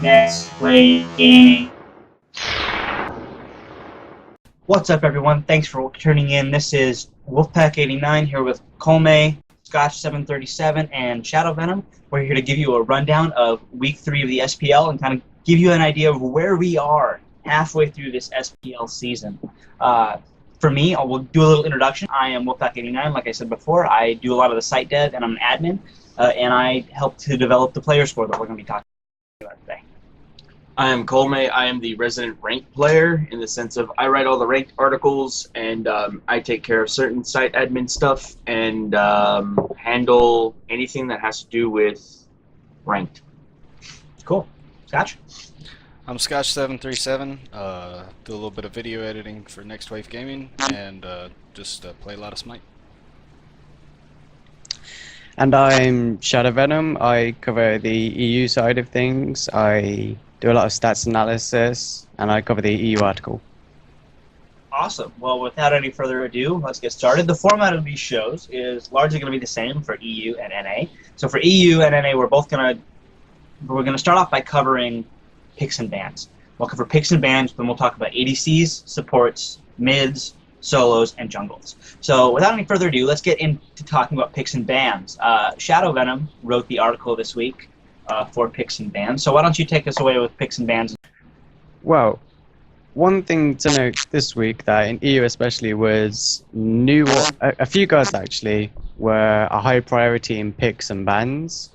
Next waiting. What's up, everyone? Thanks for tuning in. This is Wolfpack89 here with Colme, Scotch 737, and Shadow Venom. We're here to give you a rundown of Week 3 of the SPL and kind of give you an idea of where we are halfway through this SPL season. For me, I will do a little introduction. I am Wolfpack89, like I said before. I do a lot of the site dev, and I'm an admin, and I help to develop the player score that we're going to be talking about today. I am Colme. I am the resident ranked player in the sense of I write all the ranked articles and I take care of certain site admin stuff and handle anything that has to do with ranked. Cool. Scotch? I'm Scotch 737. Do a little bit of video editing for Next Wave Gaming and just play a lot of Smite. And I'm Shadow Venom. I cover the EU side of things. I do a lot of stats analysis, and I cover the EU article. Awesome. Well, without any further ado, let's get started. The format of these shows is largely going to be the same for EU and NA. So for EU and NA, we're going to start off by covering picks and bans. We'll cover picks and bans, then we'll talk about ADCs, supports, mids, solos, and jungles. So without any further ado, let's get into talking about picks and bans. Shadow Venom wrote the article this week for picks and bans. So why don't you take us away with picks and bans? Well, one thing to note this week that in EU especially was a few guards actually were a high priority in picks and bans.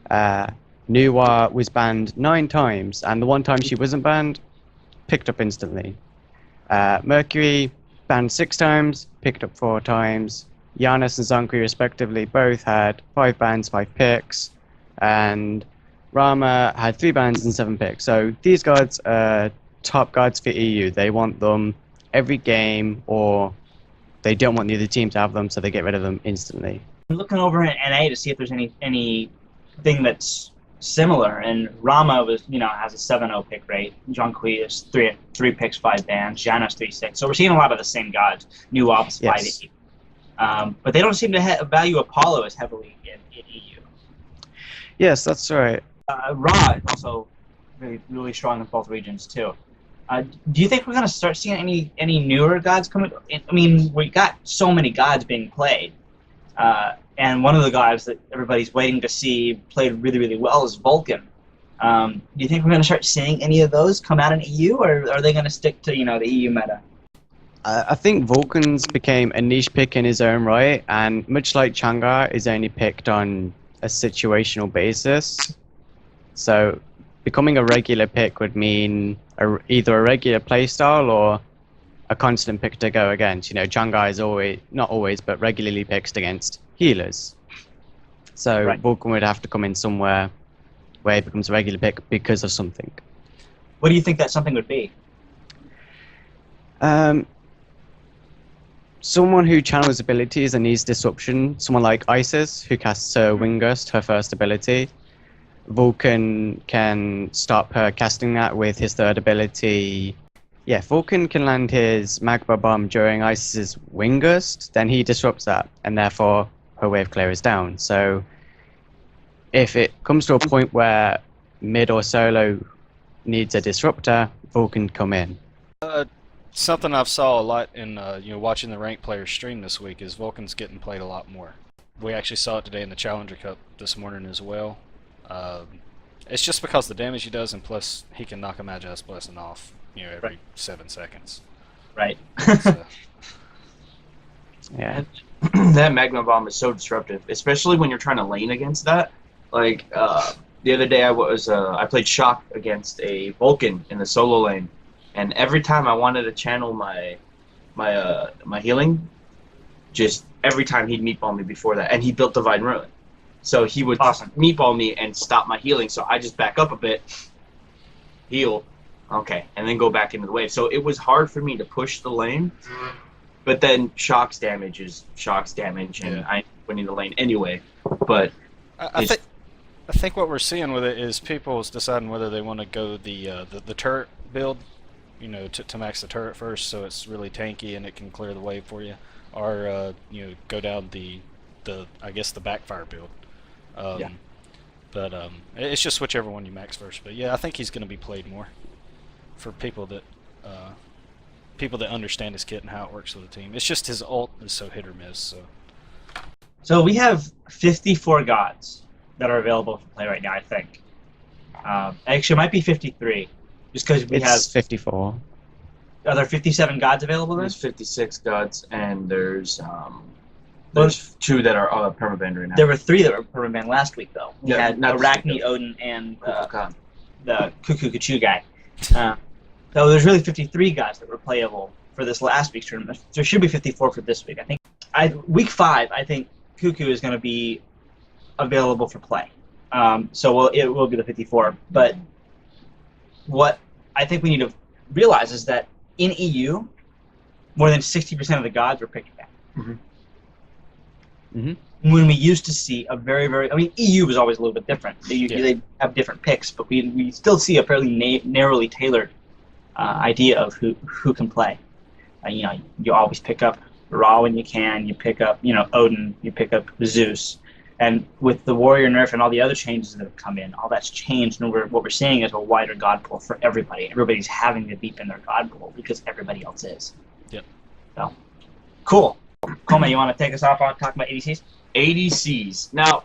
Nuwa was banned 9 times, and the one time she wasn't banned, picked up instantly. Mercury banned 6 times, picked up 4 times. Giannis and Zonkri respectively both had 5 bans, 5 picks, and Rama had 3 bans and 7 picks. So these guards are top guards for EU. They want them every game, or they don't want the other team to have them, so they get rid of them instantly. I'm looking over in NA to see if there's anything that's similar, and Rama has a 7-0 pick rate. Jonqui is 3 picks, 5 bans. Giannis 3-6. So we're seeing a lot of the same gods. New Ops 5-8. But they don't seem to value Apollo as heavily in EU. Yes, that's right. Ra is also really strong in both regions too. Do you think we're going to start seeing any newer gods coming? I mean, we got so many gods being played, and one of the gods that everybody's waiting to see played really, really well is Vulcan. Do you think we're going to start seeing any of those come out in EU, or are they going to stick to the EU meta? I think Vulcan's became a niche pick in his own right, and much like Chang'e, is only picked on a situational basis. So becoming a regular pick would mean either a regular playstyle or a constant pick to go against. Chang'e is not always, but regularly picked against healers. So right. Vulcan would have to come in somewhere where it becomes a regular pick because of something. What do you think that something would be? Someone who channels abilities and needs disruption. Someone like Isis, who casts her Wingust, her first ability. Vulcan can stop her casting that with his 3rd ability. Yeah, Vulcan can land his Magma Bomb during Isis's Wingust, then he disrupts that, and therefore her wave clear is down. So if it comes to a point where mid or solo needs a disruptor, Vulcan can come in. Something I've saw a lot in watching the ranked players stream this week is Vulcan's getting played a lot more. We actually saw it today in the Challenger Cup this morning as well. It's just because the damage he does, and plus he can knock a Magi's Blessing off, every 7 seconds. Right. Yeah. That Magma Bomb is so disruptive, especially when you're trying to lane against that. Like the other day, I played Shock against a Vulcan in the solo lane, and every time I wanted to channel my healing, just every time he'd meatball me before that, and he built Divine Ruin. So he would meatball me and stop my healing, so I just back up a bit, heal, okay, and then go back into the wave. So it was hard for me to push the lane, but then Shock's damage is Shock's damage, and I'm winning the lane anyway. But I think what we're seeing with it is people's deciding whether they want to go the turret build, to max the turret first, so it's really tanky and it can clear the wave for you, or go down the I guess the backfire build. But it's just whichever one you max first. But yeah, I think he's going to be played more for people that understand his kit and how it works with the team. It's just his ult is so hit or miss. So we have 54 gods that are available for play right now, I think. Actually, it might be 53, just because we have... It's 54. Are there 57 gods available then? There's 56 gods, and there's Well, 2 that are permabanned right now. There were 3 that were permanent last week, though. We Yeah, had not this Arachne, week, though. Odin, and Kukulkan. the Cuckoo Kachu guy. So there's really 53 gods that were playable for this last week's tournament. There should be 54 for this week. I think week 5, I think Cuckoo is going to be available for play. So it will be the 54. But what I think we need to realize is that in EU, more than 60% of the gods were picked back. When we used to see a very, very... I mean, EU was always a little bit different. They have different picks, but we still see a fairly narrowly tailored idea of who can play. You always pick up Ra when you can. You pick up, Odin. You pick up Zeus. And with the warrior nerf and all the other changes that have come in, all that's changed, and what we're seeing is a wider god pool for everybody. Everybody's having to deepen their god pool because everybody else is. Yep. So, cool. Koma, you want to take us off on talking about ADCs? ADCs. Now,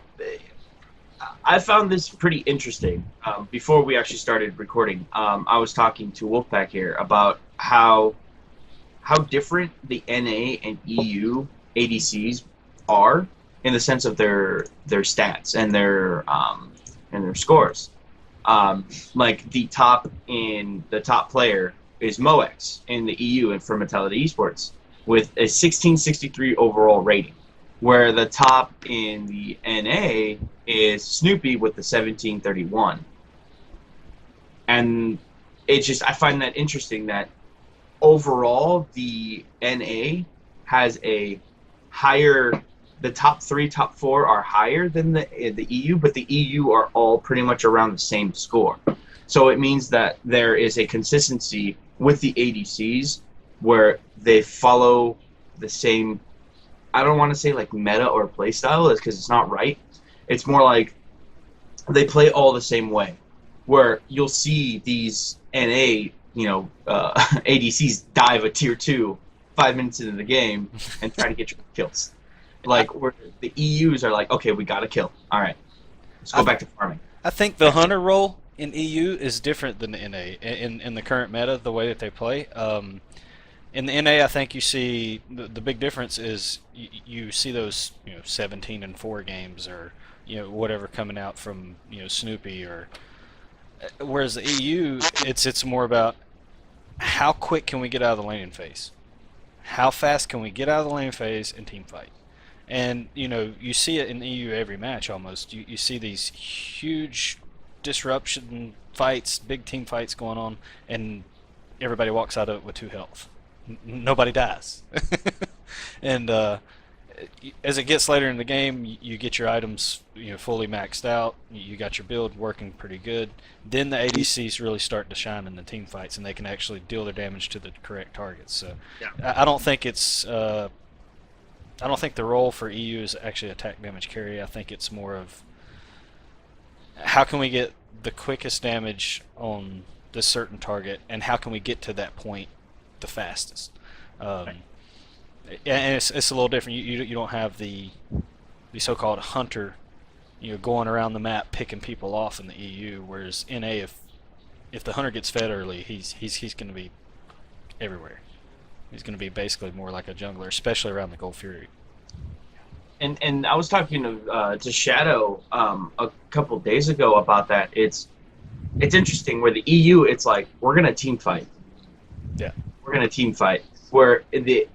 I found this pretty interesting. Before we actually started recording, I was talking to Wolfpack here about how different the NA and EU ADCs are in the sense of their stats and their scores. Like the top player is Moex in the EU and for Mentality Esports with a 1663 overall rating, where the top in the NA is Snoopy with the 1731. And I find that interesting that overall the NA has a higher, the top 3, top 4 are higher than the EU, but the EU are all pretty much around the same score. So it means that there is a consistency with the ADCs where they follow the same, I don't want to say like meta or play style, because it's not right. It's more like they play all the same way, where you'll see these NA, ADCs dive a tier 2 5 minutes into the game and try to get your kills. Like, where the EUs are like, okay, we got to kill. All right, let's go back to farming. I think the hunter role in EU is different than the NA in the current meta, the way that they play. In the NA, I think you see the big difference is you see those 17-4 games or whatever coming out from Snoopy, or whereas the EU it's more about how quick can we get out of the laning phase, how fast can we get out of the laning phase and team fight. And you see it in EU every match almost. You see these huge disruption fights, big team fights going on, and everybody walks out of it with 2 health. Nobody dies. And as it gets later in the game, you get your items fully maxed out. You got your build working pretty good. Then the ADCs really start to shine in the team fights, and they can actually deal their damage to the correct targets. So I don't think it's I don't think the role for EU is actually attack damage carry. I think it's more of how can we get the quickest damage on this certain target, and how can we get to that point the fastest. And it's a little different. You don't have the so-called hunter, going around the map picking people off in the EU. Whereas NA, if the hunter gets fed early, he's going to be everywhere. He's going to be basically more like a jungler, especially around the Gold Fury. And I was talking to Shadow a couple days ago about that. It's interesting where the EU, it's like we're going to team fight. Yeah. We're going to team fight. Where the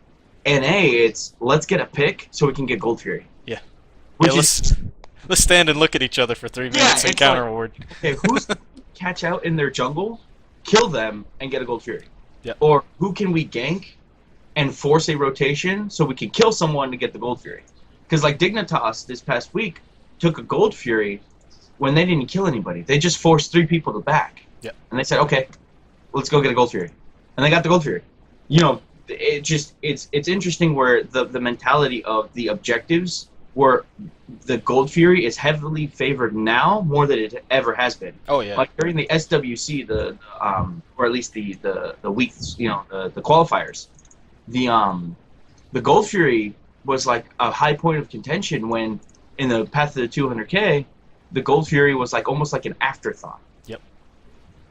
NA, it's let's get a pick so we can get Gold Fury. Yeah. Let's stand and look at each other for 3 minutes and counter reward. Okay, who's catch out in their jungle, kill them, and get a Gold Fury? Yeah. Or who can we gank and force a rotation so we can kill someone to get the Gold Fury? Because like Dignitas this past week took a Gold Fury when they didn't kill anybody. They just forced 3 people to back. Yeah. And they said, okay, let's go get a Gold Fury. And they got the Gold Fury. It's interesting where the mentality of the objectives where the Gold Fury is heavily favored now more than it ever has been. Oh yeah. Like during the SWC, or at least the weeks, the qualifiers, the Gold Fury was like a high point of contention when in the Path to the 200K, the Gold Fury was like almost like an afterthought. Yep.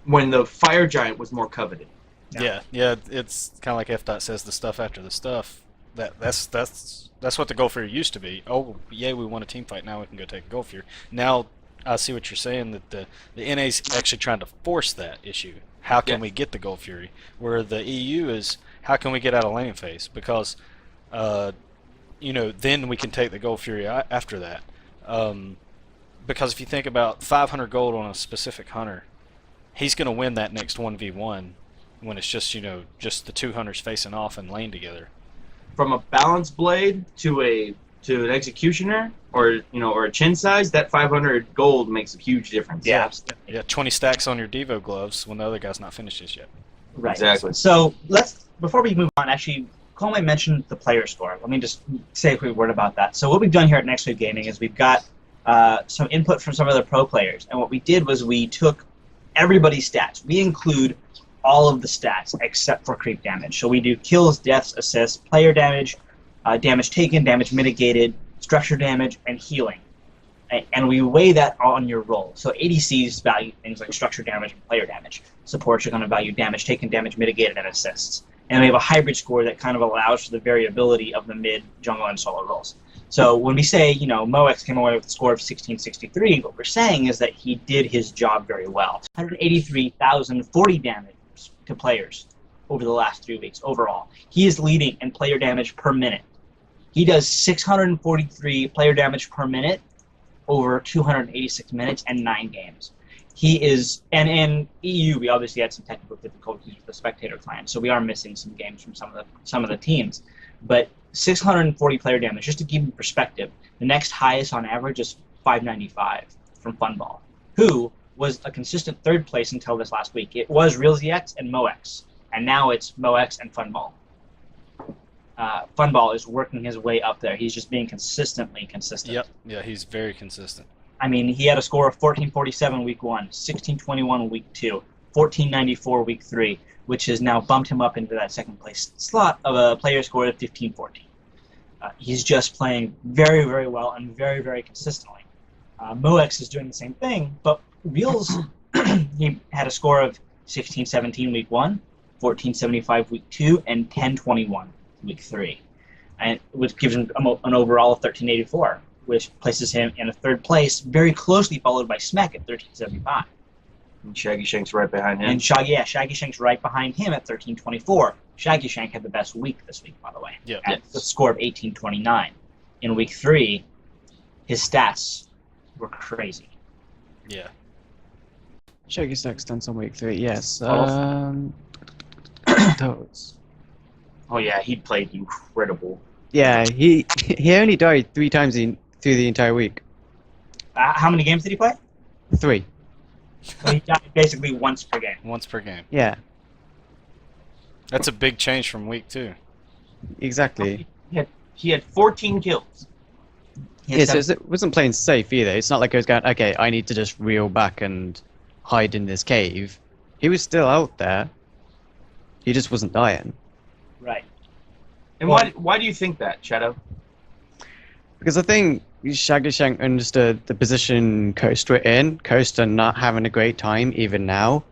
When the Fire Giant was more coveted. Yeah. It's kind of like F. says, the stuff after the stuff. That's what the Gold Fury used to be. Oh, yay, we won a team fight. Now we can go take a Gold Fury. Now I see what you're saying, that the NA's actually trying to force that issue. How can we get the Gold Fury? Where the EU is, how can we get out of laning phase? Because, then we can take the Gold Fury after that. Because if you think about 500 gold on a specific hunter, he's going to win that next 1v1 when it's just, just the two hunters facing off and lane together. From a balanced blade to an executioner or a chin size, that 500 gold makes a huge difference. Yeah. 20 stacks on your Devo gloves when the other guy's not finished just yet. Right. Exactly. So before we move on, actually, Colin mentioned the player score. Let me just say a quick word about that. So what we've done here at Next Wave Gaming is we've got some input from some of the pro players, and what we did was we took everybody's stats. We include all of the stats except for creep damage. So we do kills, deaths, assists, player damage, damage taken, damage mitigated, structure damage, and healing. And we weigh that on your roll. So ADCs value things like structure damage and player damage. Supports are going to value damage taken, damage mitigated, and assists. And we have a hybrid score that kind of allows for the variability of the mid, jungle, and solo rolls. So when we say, Moex came away with a score of 1663, what we're saying is that he did his job very well. 183,040 damage to players over the last 3 weeks overall. He is leading in player damage per minute. He does 643 player damage per minute over 286 minutes and 9 games. He is, and in EU we obviously had some technical difficulties with the spectator client, so we are missing some games from some of the teams. But 640 player damage, just to give you perspective, the next highest on average is 595 from Funball, who was a consistent third place until this last week. It was RealZX and Moex, and now it's Moex and Funball. Funball is working his way up there. He's just being consistently consistent. Yep. Yeah, he's very consistent. I mean, he had a score of 1447 week 1, 1621 week 2, 1494 week 3, which has now bumped him up into that second place slot of a player score of 1514. He's just playing very, very well and very, very consistently. Moex is doing the same thing, but Reels, he had a score of 1617 week 1, 1475 week 2, and 1021 week 3, and which gives him an overall of 1384, which places him in a third place, very closely followed by Smek at 1375. And Shaggy Shank's right behind him. And Shaggy Shank's right behind him at 1324. Shaggy Shank had the best week this week, by the way, at the score of 1829. In week 3, his stats were crazy. Yeah. Shaggy Snack's done some week 3, yes. Those. Oh yeah, he played incredible. Yeah, he only died 3 times through the entire week. How many games did he play? 3. Well, he died basically once per game. Once per game. Yeah, That's a big change from week 2. exactly. He had 14 kills. Yeah, so it wasn't playing safe either. It's not like he was going, okay, I need to just reel back and hide in this cave. He was still out there. He just wasn't dying. Right. And why do you think that, Shadow? Because I think Shaggy Shank understood the position Coast were in. Coast are not having a great time even now.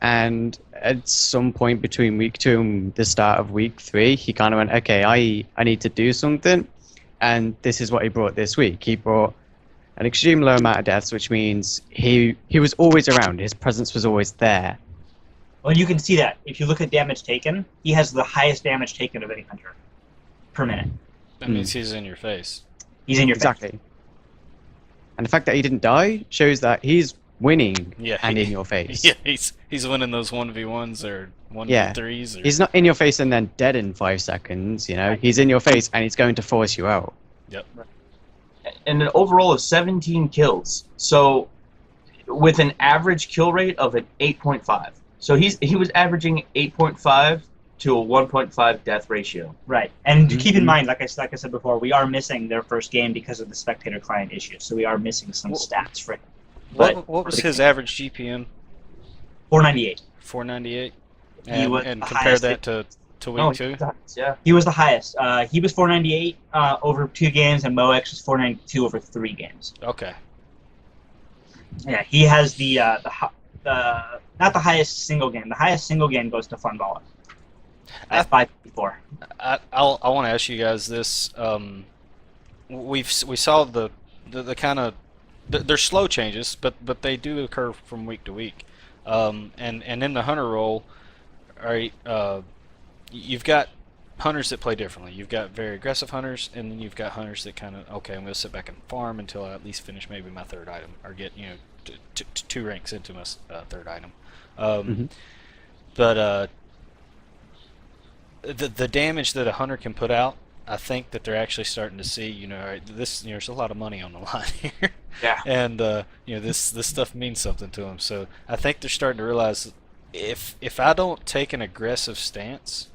And at some point between week 2 and the start of week 3, he kind of went, okay, I need to do something. And this is what he brought this week. He brought an extreme low amount of deaths, which means he was always around. His presence was always there. Well, you can see that. If you look at damage taken, he has the highest damage taken of any hunter per minute. That means he's in your face. He's in your face. Exactly. And the fact that he didn't die shows that he's winning and in your face. Yeah, he's winning those 1v1s or 1v3s. Or... He's not in your face and then dead in 5 seconds, you know. He's in your face and he's going to force you out. Yep. And an overall of 17 kills. So with an average kill rate of an 8.5. So he was averaging 8.5 to a 1.5 death ratio. Right, and keep in Mhm. mind, like I said before, we are missing their first game because of the spectator client issues, so we are missing some Well, stats for him. But What was his average GPM? 498. 498. He was And the compare highest that to No, week 2. yeah. He was the highest. He was 498 over 2 games, and Moex was 492 over 3 games. Okay. Yeah, he has the not the highest single game. The highest single game goes to Funballer at 554. I want to ask you guys this. We saw the kind of they're slow changes, but they do occur from week to week. And in the hunter role, all right, you've got hunters that play differently. You've got very aggressive hunters, and then you've got hunters that kind of, okay, I'm going to sit back and farm until I at least finish maybe my third item, or get, you know, 2 ranks into my third item. But the damage that a hunter can put out, I think that they're actually starting to see, you know, this, you know, there's a lot of money on the line here. Yeah. And you know, this stuff means something to them. So I think they're starting to realize, if I don't take an aggressive stance,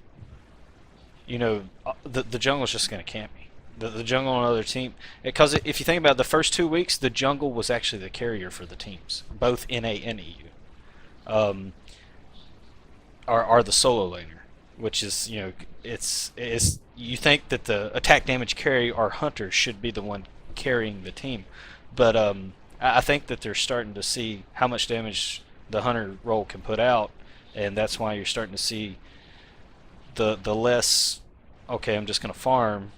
you know, the jungle's just going to camp me. The jungle on another team, because if you think about it, the first 2 weeks, the jungle was actually the carrier for the teams, both NA and EU. Are the solo laner, which is, you know, it's you think that the attack damage carry or hunter should be the one carrying the team, but I think that they're starting to see how much damage the hunter role can put out, and that's why you're starting to see the less, okay, I'm just going to farm,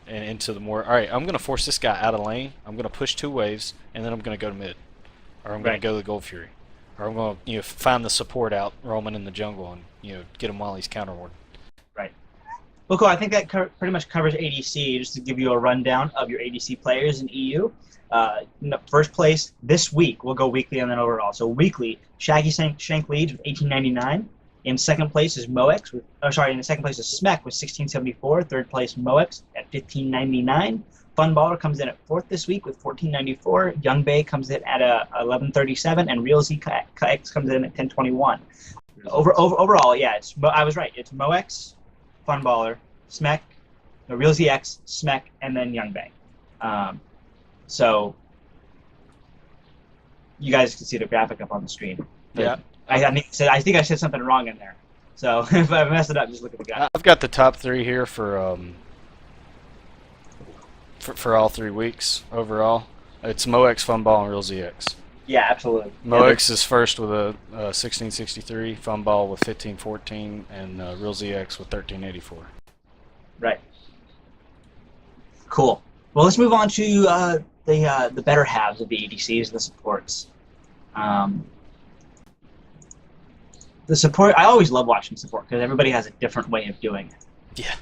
and into the more, all right, I'm going to force this guy out of lane, I'm going to push 2 waves, and then I'm going to go to mid, or I'm going to go to the Gold Fury, or I'm going to, you know, find the support out roaming in the jungle and, you know, get him while he's counterward. Right. Well, cool. I think that pretty much covers ADC. Just to give you a rundown of your ADC players in EU. First place this week, we'll go weekly and then overall. So weekly, Shaggy Shank leads with 1899. In second place is Moex with, in the second place is Smek with 1674. Third place Moex at 1599. Funballer comes in at 4th this week with 1494. Young Bay comes in at 1137, and Real ZX comes in at 1021. Overall, yeah, I was right. It's Moex, Funballer, Smek, Real ZX, Smek, and then Young Bay. So you guys can see the graphic up on the screen. Yeah. I think I said something wrong in there. So if I messed it up, just look at the graphic. I've got the top 3 here for all 3 weeks overall. It's Moex, Funball, and Real ZX. Yeah, absolutely. Moex is first with a 1663, Funball with 1514, and Real ZX with 1384. Right. Cool. Well, let's move on to the better halves of the ADCs, the supports. The support, I always love watching support because everybody has a different way of doing it. Yeah.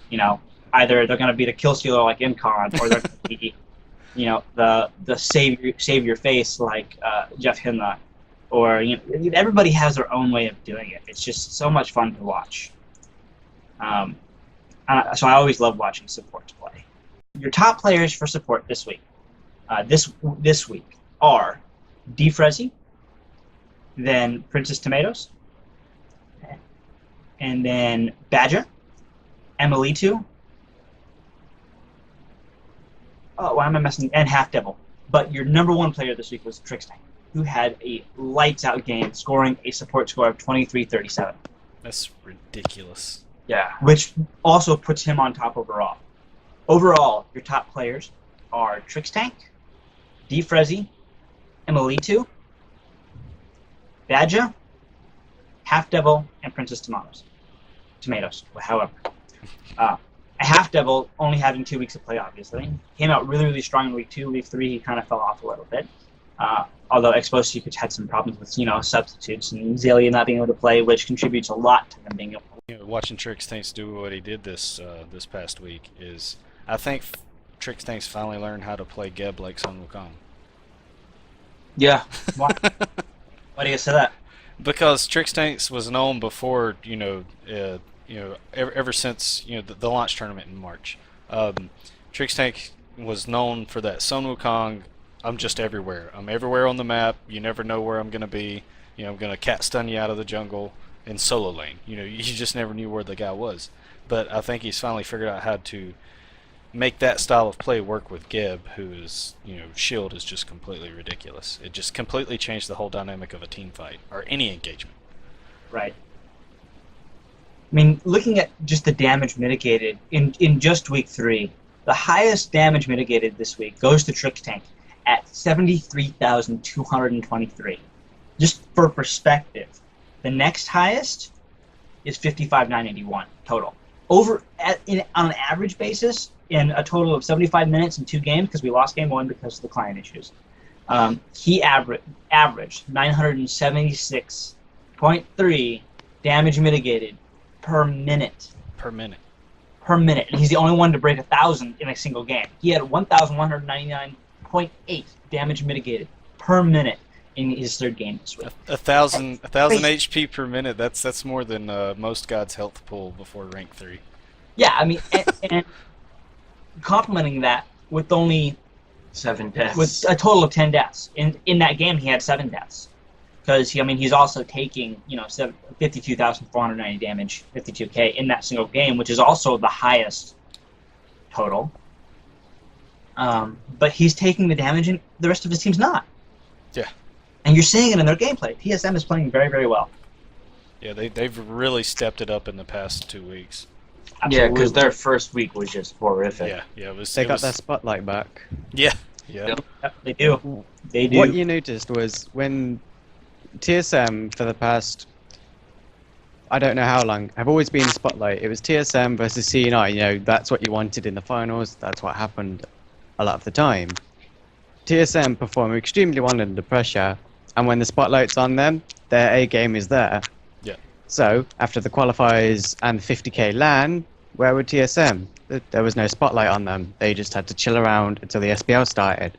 You know, either they're going to be the kill stealer like Incon, or they're going to be, you know, the save your face like Jeff Hinlock, or, you know, everybody has their own way of doing it. It's just so much fun to watch. So I always love watching supports play. Your top players for support this week, this week are Defrezzy, then Princess Tomatoes, and then Badger, Emily2. Oh, why am I messing? And Half Devil. But your number 1 player this week was Trixtank, who had a lights-out game, scoring a support score of 2337. That's ridiculous. Yeah. Which also puts him on top overall. Overall, your top players are Trixtank, Defrezzy, Emily2, Badger, Half Devil, and Princess Tomatoes. However, a Half Devil only having 2 weeks of play, obviously. Came out really, really strong in week 2. Week 3, he kind of fell off a little bit. Although Exposed Secrets had some problems with, you know, substitutes and Zelia not being able to play, which contributes a lot to him being able to. You know, watching Trixtanks do what he did this past week is, I think Trixtanks finally learned how to play Geb like Sun Wukong. Yeah. Why do you say that? Because Trixtanks was known before, you know, ever since, you know, the launch tournament in March. Trixtank was known for that Sun Wukong. I'm just everywhere. I'm everywhere on the map. You never know where I'm going to be. You know, I'm going to cat stun you out of the jungle, in solo lane. You just never knew where the guy was. But I think he's finally figured out how to make that style of play work with Gib, whose shield is just completely ridiculous. It just completely changed the whole dynamic of a team fight or any engagement. Right. I mean, looking at just the damage mitigated in just week 3, the highest damage mitigated this week goes to Trick Tank at 73,223. Just for perspective, the next highest is 55,981 total. On an average basis, in a total of 75 minutes in 2 games, because we lost game 1 because of the client issues, he averaged 976.3 damage mitigated per minute. Per minute. And he's the only one to break 1,000 in a single game. He had 1,199.8 damage mitigated per minute in his 3rd game this week. 1,000 HP per minute. That's more than most gods' health pool before rank 3. Yeah, I mean, and complementing that with only 7 deaths. with a total of 10 deaths. In that game, he had 7 deaths. Because he's also taking 52,490 damage, 52k in that single game, which is also the highest total. But he's taking the damage, and the rest of his team's not. Yeah. And you're seeing it in their gameplay. TSM is playing very, very well. Yeah, they've really stepped it up in the past 2 weeks. Yeah, because their first week was just horrific. Yeah, They got their spotlight back. Yeah. Yep, they do. They do. What you noticed was when TSM for the past, I don't know how long, have always been the spotlight. It was TSM versus C9. That's what you wanted in the finals. That's what happened a lot of the time. TSM perform extremely well under pressure, and when the spotlight's on them, their A game is there. Yeah. So, after the qualifiers and the 50k LAN, where were TSM? There was no spotlight on them. They just had to chill around until the SPL started.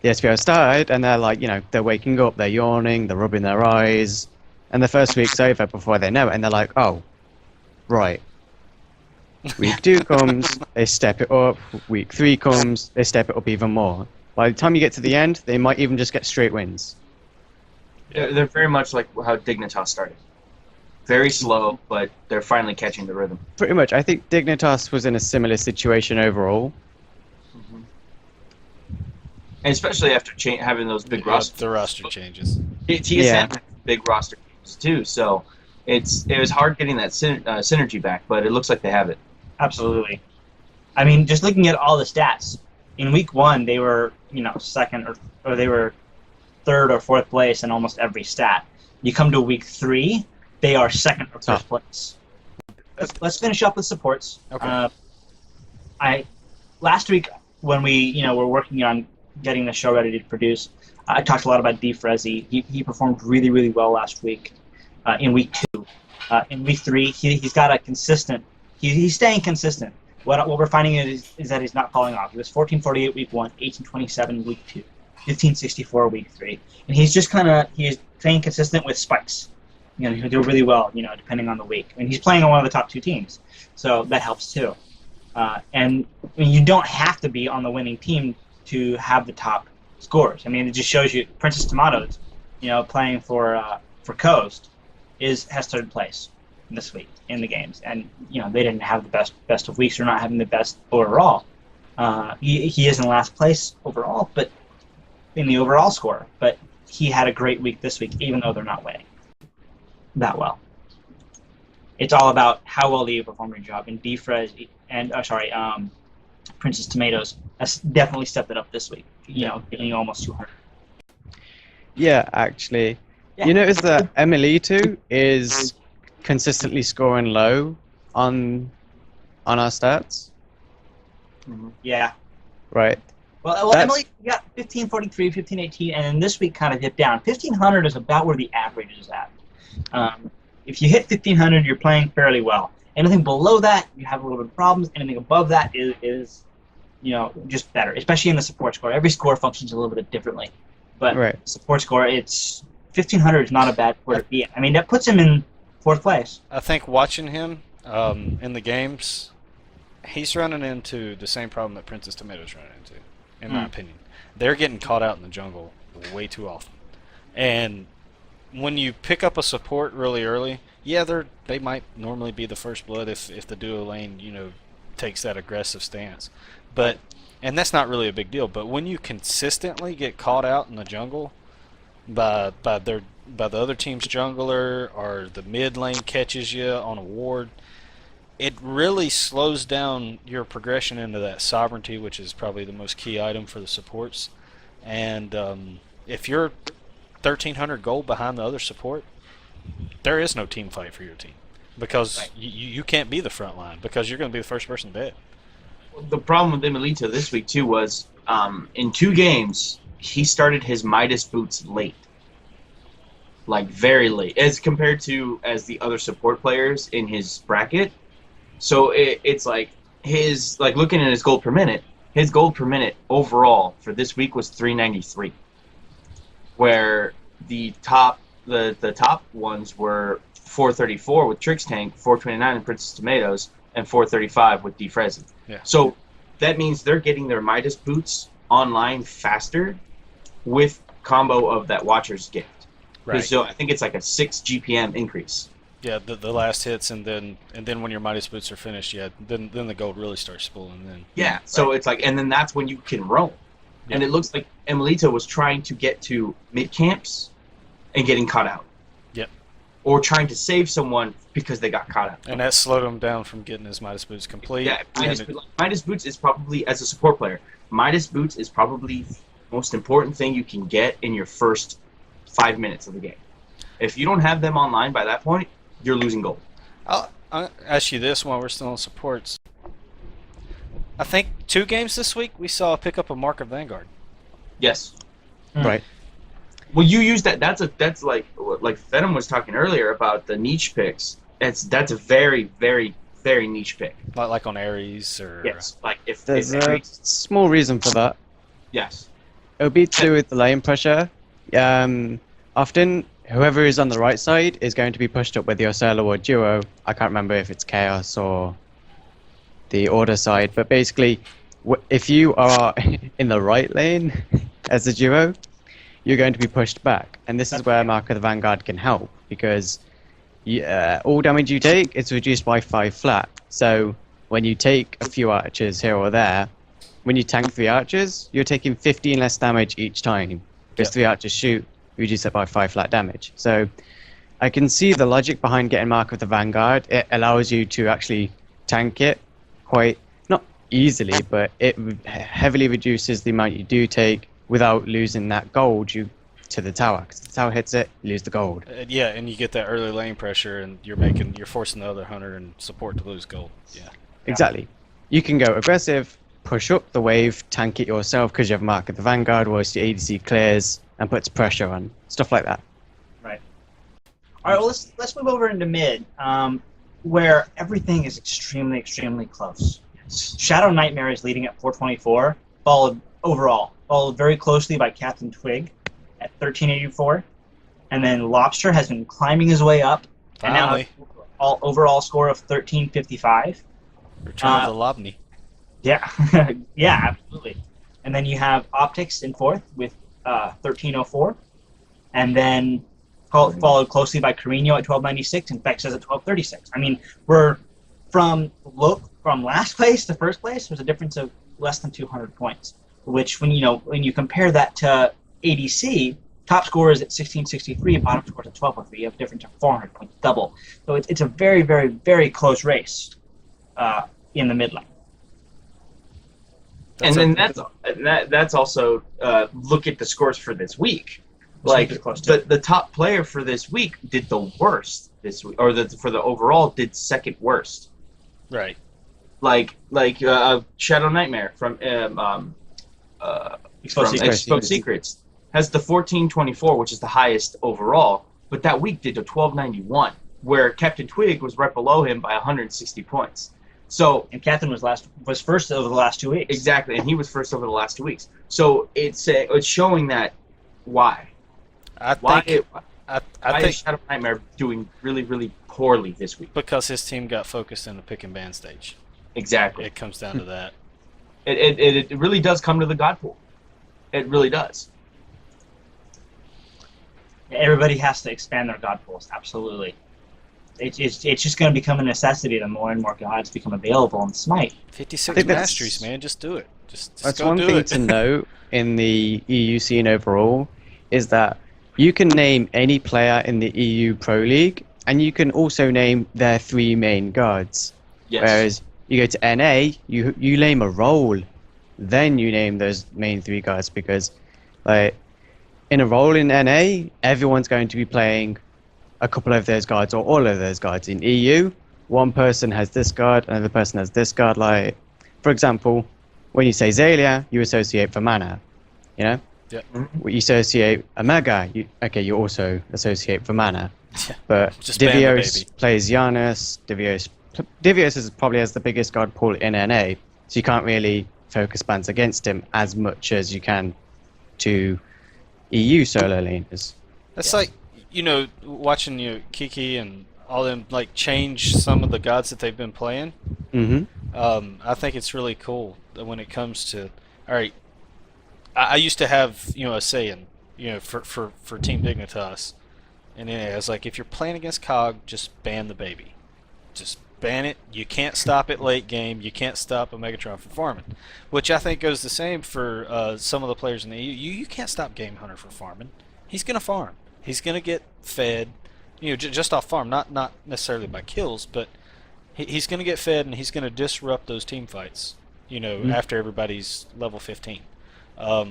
The SPL started, and they're like, they're waking up, they're yawning, they're rubbing their eyes, and the first week's over before they know it, and they're like, oh, right. Week 2 comes, they step it up. Week 3 comes, they step it up even more. By the time you get to the end, they might even just get straight wins. They're very much like how Dignitas started. Very slow, but they're finally catching the rhythm. Pretty much. I think Dignitas was in a similar situation overall. Mm-hmm. And especially after having those big rosters. The roster changes. TSM had big roster changes too, so it was hard getting that synergy back, but it looks like they have it. Absolutely. I mean, just looking at all the stats, in week 1 they were, second or they were 3rd or 4th place in almost every stat. You come to week 3, they are 2nd or 1st place. Let's finish up with supports. Okay. Last week when we were working on getting the show ready to produce, I talked a lot about DFrezi. He performed really, really well last week in week 2. In week 3, he's got a consistent. He's staying consistent. What we're finding is that he's not falling off. He was 1448 week 1, 1827 week 2, 1564 week 3, and he's just he's staying consistent with spikes. He'll do really well, depending on the week. And he's playing on one of the top 2 teams, so that helps too. And you don't have to be on the winning team to have the top scores. I mean, it just shows you Princess Tomatoes, playing for Coast, has 3rd place this week in the games, and they didn't have the best of weeks, or not having the best overall. He is in last place overall, but in the overall score. But he had a great week this week, even though they're not winning that well. It's all about how well do you perform your job. And DFrez and Princess Tomatoes has definitely stepped it up this week. Getting almost 200. Yeah, actually. Yeah. You notice that Emilito is consistently scoring low on our stats? Mm-hmm. Yeah. Right. Well, Emily got 1543, 1518, and then this week kind of dipped down. 1500 is about where the average is at. If you hit 1500, you're playing fairly well. Anything below that, you have a little bit of problems. Anything above that is just better, especially in the support score. Every score functions a little bit differently. But support score, 1500 is not a bad score to be in. I mean, that puts him in 4th place. I think watching him in the games, he's running into the same problem that Princess Tomatoes running into, in my opinion. They're getting caught out in the jungle way too often. And when you pick up a support really early, Yeah, they might normally be the first blood if the duo lane takes that aggressive stance, but and that's not really a big deal. But when you consistently get caught out in the jungle by the other team's jungler, or the mid lane catches you on a ward, it really slows down your progression into that sovereignty, which is probably the most key item for the supports. And if you're 1,300 gold behind the other support, there is no team fight for your team, because you can't be the front line, because you're going to be the first person dead. The problem with Emilito this week too was in 2 games he started his Midas boots late, like very late, as compared to as the other support players in his bracket. So it's like looking at his gold per minute. His gold per minute overall for this week was 393, where the top ones were 434 with Trix Tank, 429 in Princess Tomatoes, and 435 with Defrezzy. Yeah. So that means they're getting their Midas boots online faster with combo of that Watcher's gift. Right. So I think it's like a 6 GPM increase. Yeah, the last hits, and then when your Midas boots are finished, then the gold really starts spooling. Then Yeah, so it's like, and then that's when you can roam. Yeah. And it looks like Emilito was trying to get to mid camps and getting caught out. Yep. Or trying to save someone because they got caught out. And that slowed him down from getting his Midas boots complete. Yeah, Midas boots is probably, as a support player, Midas boots is probably the most important thing you can get in your first 5 minutes of the game. If you don't have them online by that point, you're losing gold. I'll ask you this while we're still on supports. I think 2 games this week we saw a pick up a Mark of Vanguard. Yes. Right. Well, you use that. That's like Venom was talking earlier about the niche picks. That's a very, very, very niche pick. Like on Ares or... Yes. Like if There's a small reason for that. yes. It'll be to do with the lane pressure. Often, whoever is on the right side is going to be pushed up with your solo or duo. I can't remember if it's Chaos or the Order side, but basically, if you are in the right lane as a duo, you're going to be pushed back. And this is where Mark of the Vanguard can help, because all damage you take is reduced by 5 flat. So when you take a few archers here or there, when you tank 3 archers, you're taking 15 less damage each time. Because 3 archers shoot, you reduce it by 5 flat damage. So I can see the logic behind getting Mark of the Vanguard. It allows you to actually tank it quite, not easily, but it heavily reduces the amount you do take without losing that gold to the tower. Because the tower hits it, you lose the gold. Yeah, and you get that early lane pressure, and you're forcing the other hunter and support to lose gold. Yeah. Exactly. You can go aggressive, push up the wave, tank it yourself because you have Mark of the Vanguard, whilst your ADC clears and puts pressure on. Stuff like that. Right. All right. Well, let's move over into mid, where everything is extremely, extremely close. Shadow Nightmare is leading at 424, followed very closely by Captain Twig at 1384, and then Lobster has been climbing his way up, and now has overall score of 1355. Return of the Lobney. Yeah, yeah, absolutely. And then you have Optics in 4th with 1304, and then followed closely by Carino at 1296 and Fexes at 1236. I mean, we're from last place to first place, there's a difference of less than 200 points. Which, when you compare that to ADC, top score is at 1663, bottom score is at 1203. You have a difference of 400 points, double. So it's a very, very, very close race in the mid lane. And then that's also look at the scores for this week. Like the top player for this week did the worst this week, or for the overall did second worst. Right. Like Shadow Nightmare from Exposed Secrets has the 1424, which is the highest overall, but that week did a 1291, where Captain Twig was right below him by 160 points. So and Captain was first over the last 2 weeks. Exactly, and he was first over the last 2 weeks. So it's showing that why is Shadow Nightmare doing really, really poorly this week? Because his team got focused in the pick and ban stage. Exactly. It comes down to that. It really does come to the God pool. It really does. Everybody has to expand their God pools, absolutely. it's just going to become a necessity the more and more gods become available in Smite. 56 think that's- masteries, man. Just do it. Just That's go one do thing it. to note in the EU scene overall is that you can name any player in the EU Pro League, and you can also name their 3 main gods. Yes. Whereas you go to NA, you name a role, then you name those main 3 gods, because like in a role in NA, everyone's going to be playing a couple of those guards or all of those guards. In EU, one person has this guard, another person has this guard. Like, for example, when you say Zalia, you associate for mana, you know? Yep. When you associate Omega, you also associate for mana. Yeah. But Just ban the Divios baby. plays Giannis. Divios is probably has the biggest guard pool in NA, so you can't really focus bans against him as much as you can to EU solo laners. That's like, watching Kiki and all them like change some of the gods that they've been playing. Mm-hmm. I think it's really cool that when it comes to, all right, I used to have a saying for Team Dignitas, and then I was like, if you're playing against COG, just ban the baby, just ban it. You can't stop it late game. You can't stop a Megatron from farming, which I think goes the same for some of the players in the EU. You can't stop Game Hunter from farming. He's gonna farm. He's gonna get fed, just off farm, not necessarily by kills, but he's gonna get fed and he's gonna disrupt those team fights. After everybody's level 15. I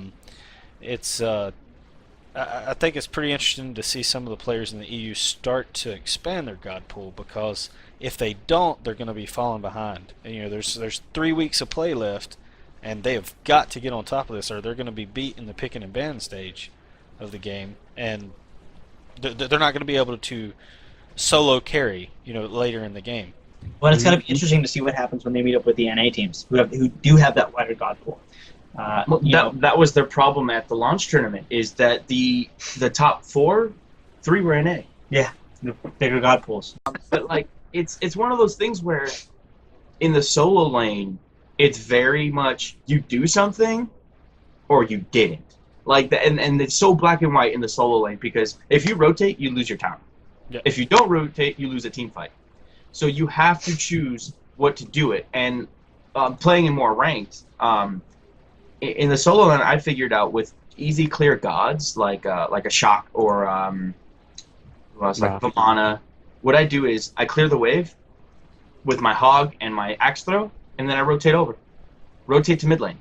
think it's pretty interesting to see some of the players in the EU start to expand their god pool, because if they don't, they're going to be falling behind. And, there's 3 weeks of play left, and they have got to get on top of this, or they're going to be beat in the pick and ban stage of the game, and they're not going to be able to solo carry, later in the game. Well, it's going to be interesting to see what happens when they meet up with the NA teams who do have that wider god pool. That was their problem at the launch tournament, is that the top 3 were NA. Yeah, the bigger god pools. But like it's one of those things where in the solo lane, it's very much you do something or you didn't. Like and it's so black and white in the solo lane, because if you rotate, you lose your tower. Yep. If you don't rotate, you lose a team fight. So you have to choose what to do it. And playing in more ranked, in the solo lane, I figured out with easy clear gods like a Shock or like Vamana. What I do is I clear the wave with my Hog and my Axe Throw, and then I rotate over. Rotate to mid lane.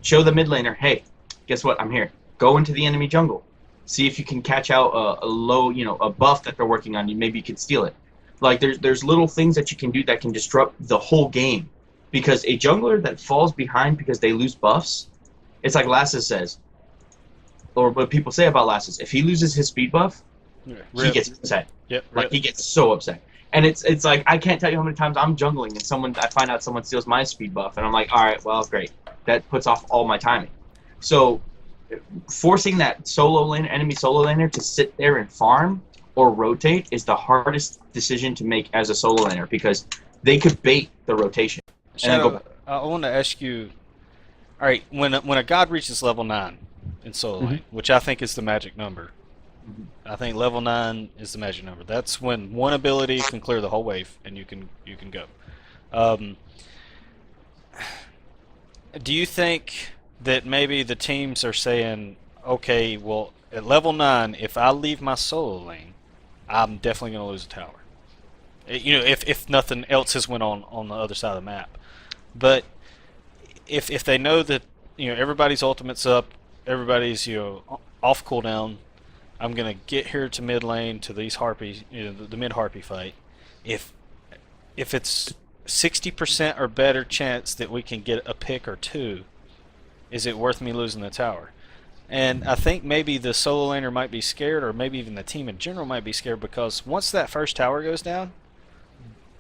Show the mid laner, hey, guess what? I'm here. Go into the enemy jungle. See if you can catch out a low, a buff that they're working on. Maybe you can steal it. Like there's little things that you can do that can disrupt the whole game. Because a jungler that falls behind because they lose buffs, it's like Lassus says, or what people say about Lassus. If he loses his speed buff, he gets upset. Yep. Like he gets so upset. And it's like I can't tell you how many times I'm jungling and I find out someone steals my speed buff, and I'm like, all right, well, great. That puts off all my timing. So forcing that enemy solo laner to sit there and farm or rotate is the hardest decision to make as a solo laner, because they could bait the rotation. Shadow, I want to ask you, all right, when a god reaches level 9 in solo lane, which I think is the magic number, I think level 9 is the magic number. That's when one ability can clear the whole wave and you can go. Do you think that maybe the teams are saying, okay, well, at level 9, if I leave my solo lane, I'm definitely going to lose a tower. If nothing else has went on the other side of the map. But if they know that everybody's ultimate's up, everybody's off cooldown, I'm gonna get here to mid lane to these harpies, the mid harpy fight. If it's 60% or better chance that we can get a pick or 2, is it worth me losing the tower? And I think maybe the solo laner might be scared, or maybe even the team in general might be scared, because once that first tower goes down,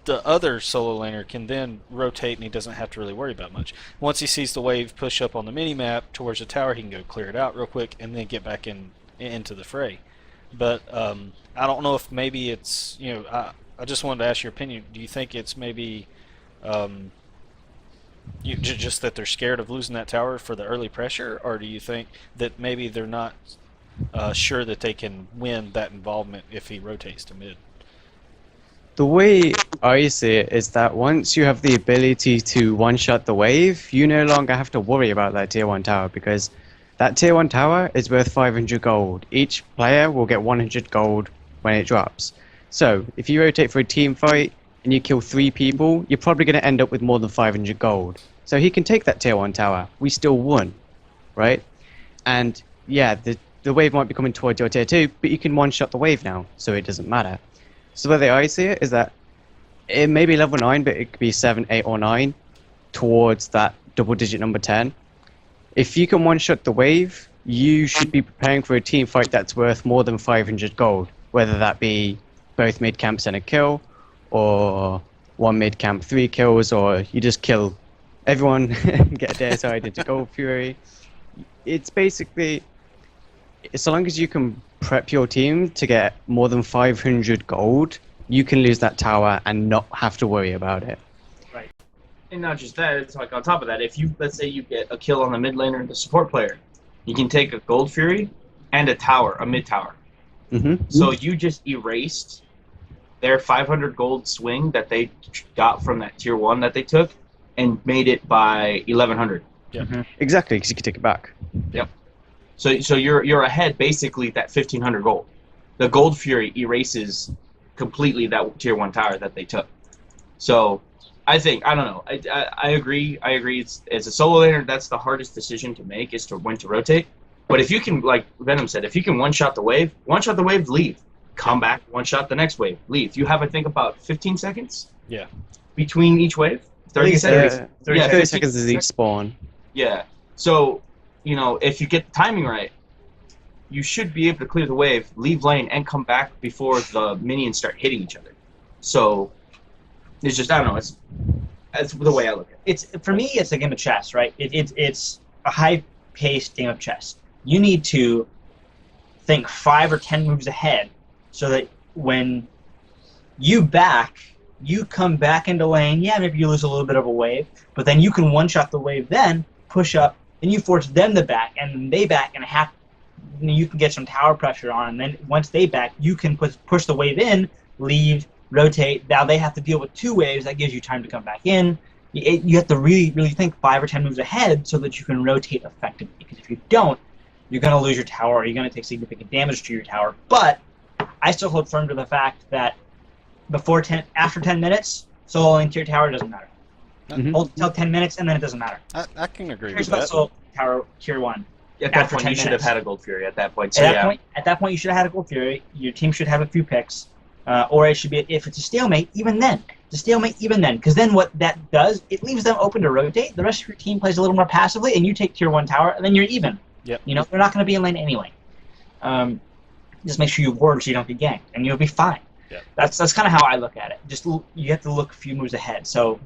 the other solo laner can then rotate and he doesn't have to really worry about much. Once he sees the wave push up on the mini-map towards the tower, he can go clear it out real quick and then get back into the fray. But I don't know if maybe it's, I just wanted to ask your opinion. Do you think it's maybe just that they're scared of losing that tower for the early pressure, or do you think that maybe they're not sure that they can win that involvement if he rotates to mid? The way I see it is that once you have the ability to one-shot the wave, you no longer have to worry about that tier 1 tower, because that tier 1 tower is worth 500 gold. Each player will get 100 gold when it drops. So, if you rotate for a team fight and you kill 3 people, you're probably going to end up with more than 500 gold. So he can take that tier 1 tower. We still won, right? And yeah, the wave might be coming towards your tier 2, but you can one-shot the wave now, so it doesn't matter. So the way I see it is that it may be level 9, but it could be 7, 8, or 9 towards that double-digit number 10. If you can one-shot the wave, you should be preparing for a team fight that's worth more than 500 gold, whether that be both mid-camps and a kill, or one mid-camp 3 kills, or you just kill everyone, get a deicide into Gold Fury. It's basically, so long as you can prep your team to get more than 500 gold, you can lose that tower and not have to worry about it. Right. And not just that, it's like on top of that, if you, let's say you get a kill on the mid laner and the support player, you can take a Gold Fury and a tower, a mid tower. So you just erased their 500 gold swing that they got from that tier 1 that they took and made it by 1100. Yeah. Exactly, because you can take it back. Yep. So you're ahead basically that 1500 gold. The Gold Fury erases completely that tier 1 tower that they took. So I think, I don't know, I agree. It's, as a solo laner, that's the hardest decision to make, is to when to rotate. But if you can, like Venom said, if you can one-shot the wave, leave. Come back, one-shot the next wave, leave. You have, I think, about 15 seconds? Yeah. Between each wave? 30 seconds? 30 seconds is each spawn. Yeah. So, you know, if you get the timing right, you should be able to clear the wave, leave lane, and come back before the minions start hitting each other. So, it's just, I don't know, that's the way I look at it. For me, it's a game of chess, right? It's a high-paced game of chess. You need to think 5 or 10 moves ahead so that when you come back into lane, yeah, maybe you lose a little bit of a wave, but then you can one-shot the wave, then push up, and you force them to back, and they back, and you can get some tower pressure on, and then once they back, you can push the wave in, leave, rotate. Now they have to deal with 2 waves. That gives you time to come back in. You have to really, really think 5 or 10 moves ahead so that you can rotate effectively, because if you don't, you're going to lose your tower, or you're going to take significant damage to your tower. But I still hold firm to the fact that after 10 minutes, solo lane tier tower doesn't matter. Hold until 10 minutes, and then it doesn't matter. I can agree Here's with that. Solo tower tier 1. At that point, you should have had a Gold Fury at that point. So at that point, you should have had a Gold Fury. Your team should have a few picks. Or it should be, if it's a stalemate, even then. Because then what that does, it leaves them open to rotate. The rest of your team plays a little more passively, and you take tier 1 tower, and then you're even. Yep. You know, they're not going to be in lane anyway. Just make sure you ward so you don't get ganked, and you'll be fine. Yep. That's kind of how I look at it. Just you have to look a few moves ahead. So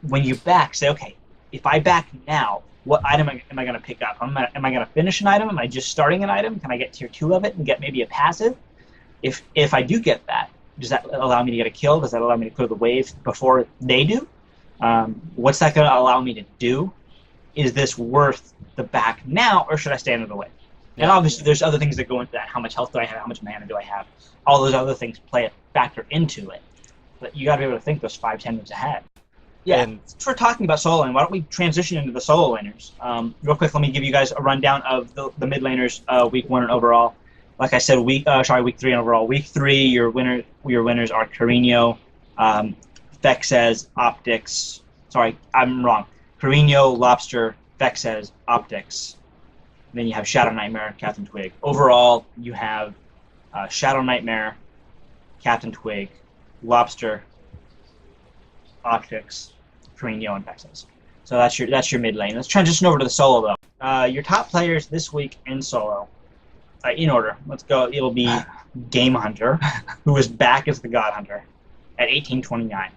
when you back, say, okay, if I back now, what item am I going to pick up? Am I going to finish an item? Am I just starting an item? Can I get tier 2 of it and get maybe a passive? If I do get that, does that allow me to get a kill? Does that allow me to clear the wave before they do? What's that going to allow me to do? Is this worth the back now, or should I stay under the wave? And obviously, there's other things that go into that. How much health do I have? How much mana do I have? All those other things play a factor into it. But you got to be able to think those 5-10 moves ahead. Yeah, since we're talking about solo lane, why don't we transition into the solo laners? Real quick, let me give you guys a rundown of the mid laners week 1 and overall. Like I said, week 3 and overall. Week 3, your winners are Carino, Vexes, Optics. Sorry, I'm wrong. Carino, Lobster, Vexes, Optics. Then you have Shadow Nightmare, Captain Twig. Overall, you have Shadow Nightmare, Captain Twig, Lobster, Optics, Carino, and Vexes. So that's your mid lane. Let's transition over to the solo though. Your top players this week in solo. In order. Let's go. It'll be Game Hunter, who is back as the God Hunter at 1829.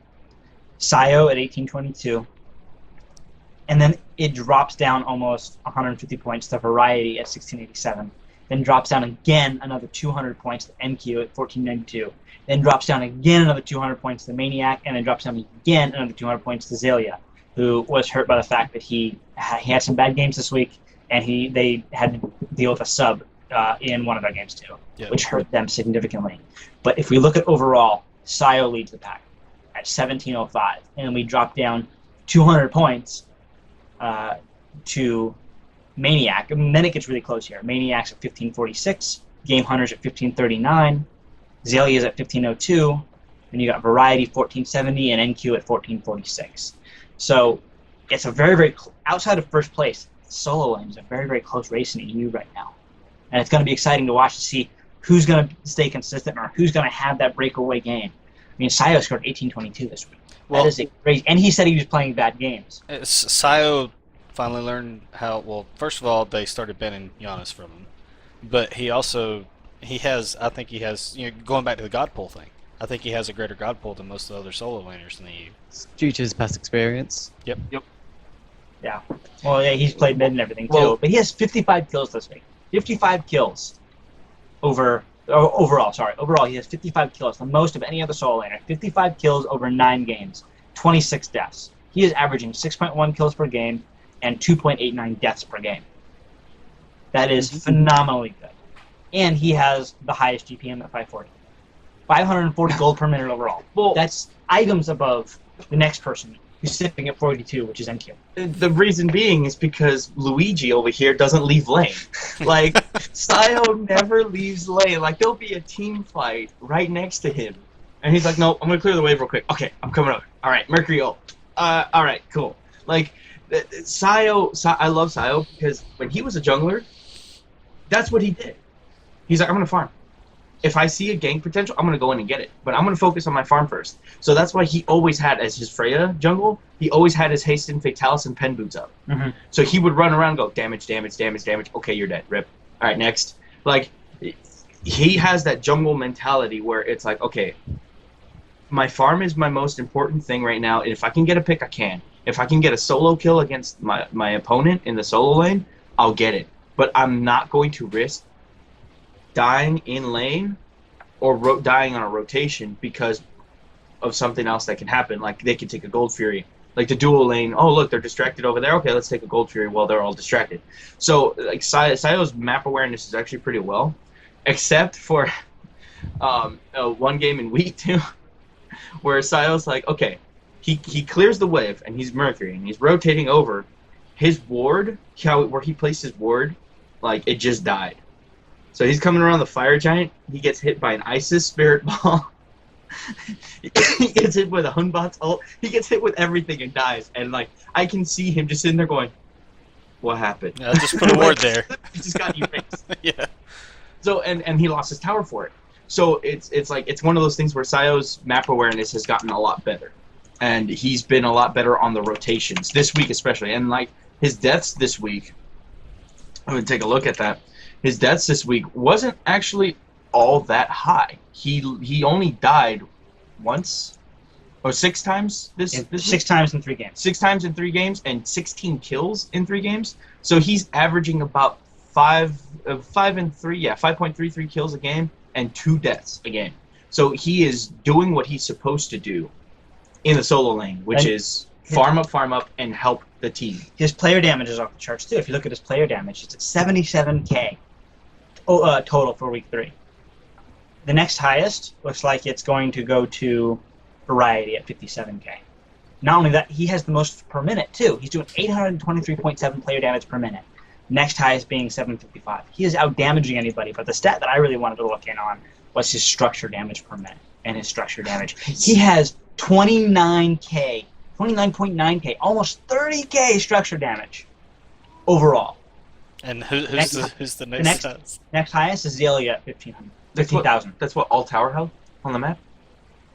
Sayo at 1822. And then it drops down almost 150 points to Variety at 1687. Then drops down again another 200 points to MQ at 1492. Then drops down again another 200 points to Maniac, and then drops down again another 200 points to Zelia, who was hurt by the fact that he had some bad games this week, and they had to deal with a sub in one of their games too, which hurt them significantly. But if we look at overall, Sayo leads the pack. at 1705, and we dropped down 200 points to Maniac. And then it gets really close here. Maniac's at 1546, Game Hunter's at 1539, Zalia's at 1502, and you got Variety 1470 and NQ at 1446. So it's a very, very outside of first place. Solo lane is a very, very close race in the EU right now, and it's going to be exciting to watch to see who's going to stay consistent or who's going to have that breakaway game. I mean, Sayo scored 1822 this week. Well, that is a crazy, and he said he was playing bad games. Sayo finally learned how. Well, first of all, they started banning Giannis from him, but he has. I think he has. Going back to the God pull thing, I think he has a greater God pull than most of the other solo laners in the EU. Due to his past experience. Yep. Yeah. Well, yeah, he's played mid and everything too. Well, but he has 55 kills this week. 55 kills overall. Sorry, overall he has 55 kills, the most of any other solo laner. 55 kills over 9 games, 26 deaths. He is averaging 6.1 kills per game and 2.89 deaths per game. That is phenomenally good. And he has the highest GPM at 540. 540 gold per minute overall. Well, that's items above the next person who's sitting at 42, which is NQ. The reason being is because Luigi over here doesn't leave lane. Like, Sayo never leaves lane. Like, there'll be a team fight right next to him. And he's like, no, I'm going to clear the wave real quick. Okay, I'm coming over. All right, Mercury ult. All right, cool. Like, Sayo, I love Sayo because when he was a jungler, that's what he did. He's like, I'm going to farm. If I see a gank potential, I'm going to go in and get it. But I'm going to focus on my farm first. So that's why he always had, as his Freya jungle, he always had his Hasten, Fatalis, and Pen Boots up. Mm-hmm. So he would run around and go, damage, damage, damage, damage. Okay, you're dead. Rip. All right, next. Like, he has that jungle mentality where it's like, okay, my farm is my most important thing right now. And if I can get a pick, I can. If I can get a solo kill against my opponent in the solo lane, I'll get it. But I'm not going to risk dying in lane or dying on a rotation because of something else that can happen. Like, they can take a Gold Fury. Like, the dual lane, oh, look, they're distracted over there. Okay, let's take a Gold Fury while they're all distracted. So, like, Sayo's map awareness is actually pretty well, except for one game in week 2 where Sayo's like, okay, he clears the wave, and he's Mercury, and he's rotating over. His ward, where he placed his ward, like, it just died. So he's coming around the Fire Giant. He gets hit by an Isis Spirit Ball. He gets hit with a Hunbot's ult. He gets hit with everything and dies. And, like, I can see him just sitting there going, what happened? Yeah, just put a ward there. He just got erased. Yeah. So, and he lost his tower for it. So it's like, it's one of those things where Sayo's map awareness has gotten a lot better. And he's been a lot better on the rotations, this week especially. And, like, his deaths this week, I'm going to take a look at that. His deaths this week wasn't actually all that high. He only died once or 6 times this 6 times in 3 games. 6 times in 3 games and 16 kills in 3 games. So he's averaging about 5.33 kills a game and 2 deaths a game. So he is doing what he's supposed to do in the solo lane, which is farm up, and help the team. His player damage is off the charts too. If you look at his player damage, it's at 77k total for week 3. The next highest looks like it's going to go to Variety at 57k. Not only that, he has the most per minute too. He's doing 823.7 player damage per minute. Next highest being 755. He is out damaging anybody, but the stat that I really wanted to look in on was his structure damage per minute and his structure damage. He has 29.9k, almost 30k structure damage overall. And who's the next highest? Next highest is Zelia at 15,000. That's what all tower health on the map?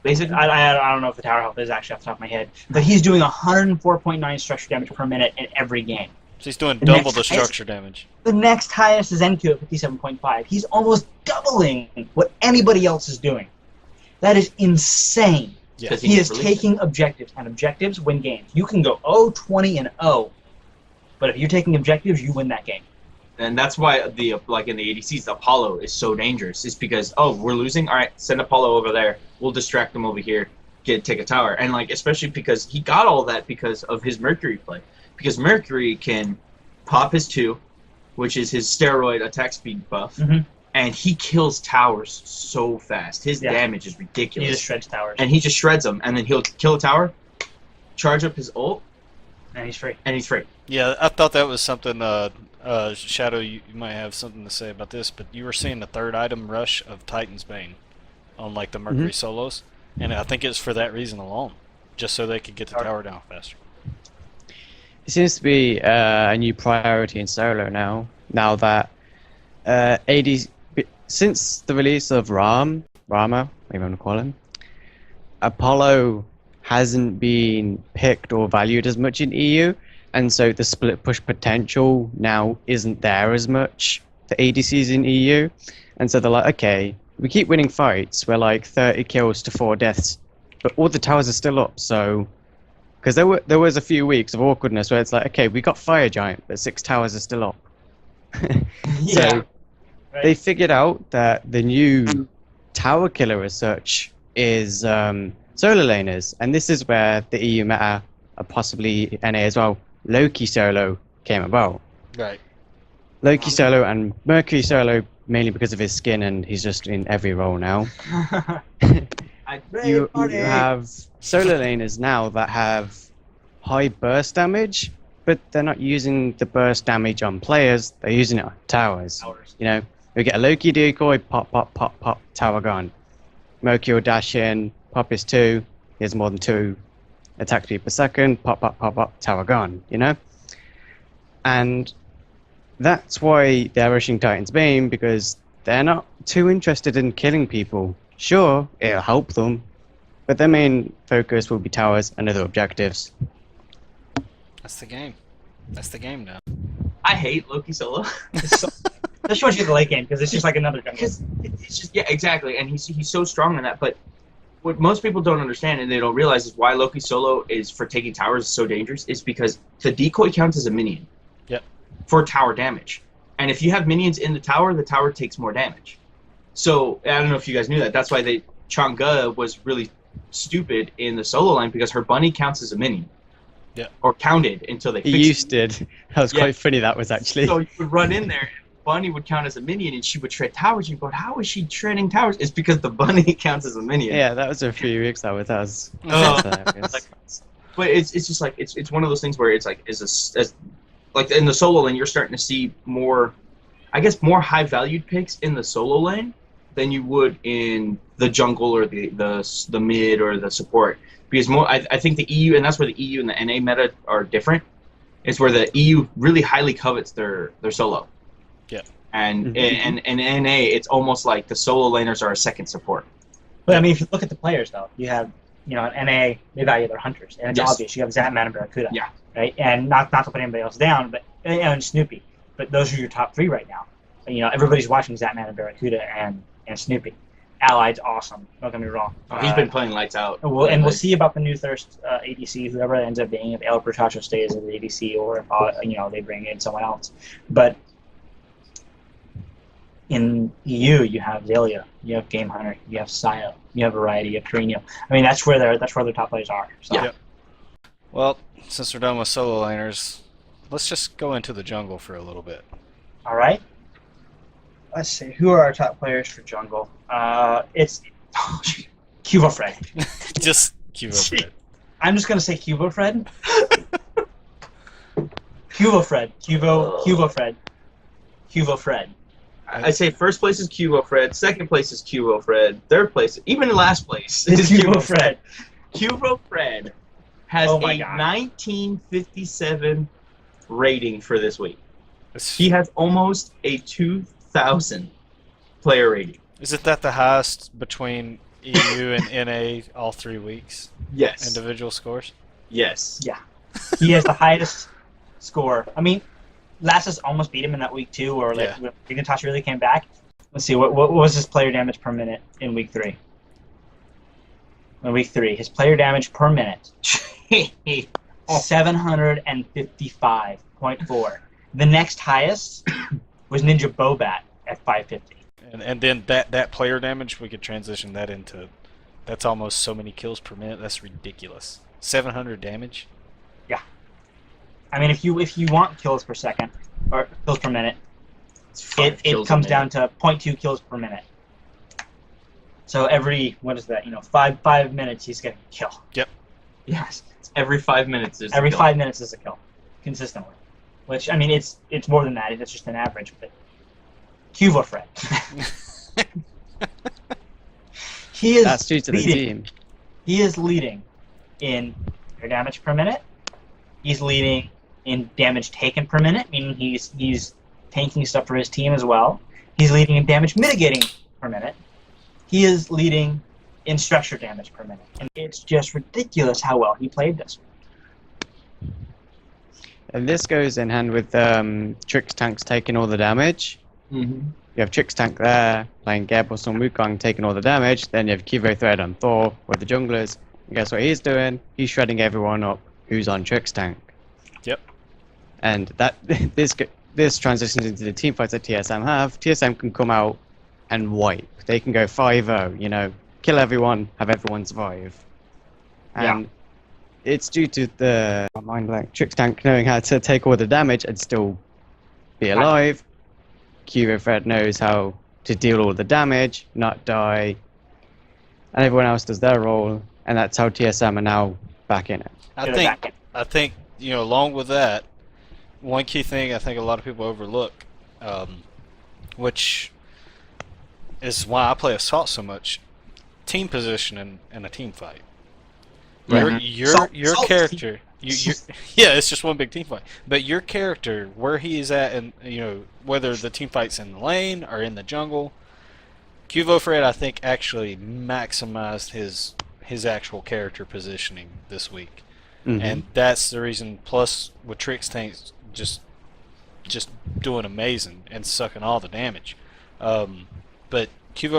Basically? I don't know if the tower health is actually off the top of my head, but he's doing 104.9 structure damage per minute in every game. So he's doing double the structure damage. The next highest is NQ at 57.5. He's almost doubling what anybody else is doing. That is insane. Yeah. He is taking objectives, and objectives win games. You can go 0-20-0, but if you're taking objectives, you win that game. And that's why in the ADCs, the Apollo is so dangerous. It's because, oh, we're losing? All right, send Apollo over there. We'll distract them over here. Take a tower. And, like, especially because he got all that because of his Mercury play. Because Mercury can pop his 2, which is his steroid attack speed buff, and he kills towers so fast. His damage is He ridiculous. just shreds towers. And he just shreds them, and then he'll kill a tower, charge up his ult, And he's free. and he's free. Yeah, I thought that was something. Shadow, you might have something to say about this, but you were seeing the third item rush of Titan's Bane on like the Mercury solos, and I think it's for that reason alone, just so they could get the tower down faster. It seems to be a new priority in solo now. Now that since the release of Rama, whatever you want to call him, Apollo hasn't been picked or valued as much in EU, and so the split push potential now isn't there as much for ADCs in EU, and so they're like, okay, we keep winning fights, we're like 30 kills to 4 deaths, but all the towers are still up, so... Because there was a few weeks of awkwardness where it's like, okay, we got Fire Giant, but 6 towers are still up. So they figured out that the new tower killer as such is solo laners, and this is where the EU meta, possibly NA as well, Loki solo came about. Right. Loki solo and Mercury solo mainly because of his skin, and he's just in every role now. You have solo laners now that have high burst damage, but they're not using the burst damage on players, they're using it on towers. You know, you get a Loki decoy, pop, pop, pop, pop, tower gone. Mercury will dash in, pop is 2, he has more than 2 attack speed per second, pop, pop, pop, pop, tower gone, you know? And that's why they're rushing Titan's Bane, because they're not too interested in killing people. Sure, it'll help them, but their main focus will be towers and other objectives. That's the game. That's the game now. I hate Loki solo. Especially once you get the late game, because it's just like another jungle. Because it's just, yeah, exactly, and he's so strong in that, but what most people don't understand and they don't realize is why Loki solo is for taking towers is so dangerous is because the decoy counts as a minion. Yep. For tower damage. And if you have minions in the tower takes more damage. So, I don't know if you guys knew that. That's why Chang'e was really stupid in the solo line because her bunny counts as a minion. Yeah. Or counted until they fixed He used it. That was quite funny, that was actually. So you would run in there, and bunny would count as a minion, and she would shred towers. You'd go, how is she shredding towers? It's because the bunny counts as a minion. Yeah, that was a few weeks that was us. But it's just like, it's one of those things where it's like, like in the solo lane, you're starting to see more, I guess, more high-valued picks in the solo lane than you would in the jungle or the mid or the support. Because more, I think the EU, and that's where the EU and the NA meta are different, is where the EU really highly covets their solo. Yeah. And in NA, it's almost like the solo laners are a second support. But I mean, if you look at the players, though, you have, in NA, they value their hunters, and it's obvious. You have Zatman and Barracuda, right? And not to put anybody else down, but and Snoopy, but those are your top 3 right now. Everybody's watching Zatman and Barracuda and Snoopy. Allied's awesome. Don't get me wrong. He's been playing lights out. We'll see about the new Thirst ADC, whoever it ends up being, if El Bertacho stays as the ADC or if they bring in someone else. But in EU, you have Zalia, you have Game Hunter, you have Sio, you have Variety, you have Carino. I mean, that's where their top players are. So. Yeah. Well, since we're done with solo laners, let's just go into the jungle for a little bit. All right. Let's see. Who are our top players for jungle? It's Cubo Fred. Just Cubo Fred. I'm just gonna say Cubo Fred. Cubo Fred. Cubo Fred. Cubo Fred. I say first place is Cubo Fred, second place is Cubo Fred, third place, even in last place is Cubo Fred. Cubo Fred has a 1957 rating for this week. He has almost a 2,000 player rating. Isn't that the highest between EU and NA all 3 weeks? Yes. Individual scores? Yes. Yeah. He has the highest score. I mean, Lassus almost beat him in that week too, or when Dignitas really came back. Let's see, what was his player damage per minute in week 3? In week 3, his player damage per minute, 755.4. The next highest was Ninja Bobat at 550. And then that player damage, we could transition that into, that's almost so many kills per minute. That's ridiculous. 700 damage. Yeah. I mean, if you want kills per second or kills per minute, it comes down to 0.2 kills per minute. So every, what is that? 5 minutes he's getting a kill. Yep. Yes. Every 5 minutes is Every a kill. 5 minutes is a kill, consistently. Which, I mean, it's more than that. It's just an average. But Fred. He is That's due to the leading. team. He is leading in air damage per minute. He's leading in damage taken per minute, meaning he's tanking stuff for his team as well. He's leading in damage mitigating per minute. He is leading in structure damage per minute. And it's just ridiculous how well he played this. And this goes in hand with Trix tanks taking all the damage. Mm-hmm. You have Trix tank there, playing Gebos on Wukong, taking all the damage. Then you have Kivo Thread on Thor with the junglers. And guess what he's doing? He's shredding everyone up who's on Trix tank. Yep. And that this transitions into the team fights that TSM have. TSM can come out and wipe. They can go 5-0, kill everyone, have everyone survive. And it's due to the mind blank Trix tank knowing how to take all the damage and still be alive. Kivo Fred knows how to deal all the damage, not die, and everyone else does their role, and that's how TSM are now back in it. I think along with that, one key thing I think a lot of people overlook, which is why I play Assault so much, team position in a team fight. Your character, yeah, it's just one big team fight. But your character, where he is at, and whether the team fight's in the lane or in the jungle, Fred, I think, actually maximized his actual character positioning this week, and that's the reason. Plus, with Trix tanks just doing amazing and sucking all the damage, but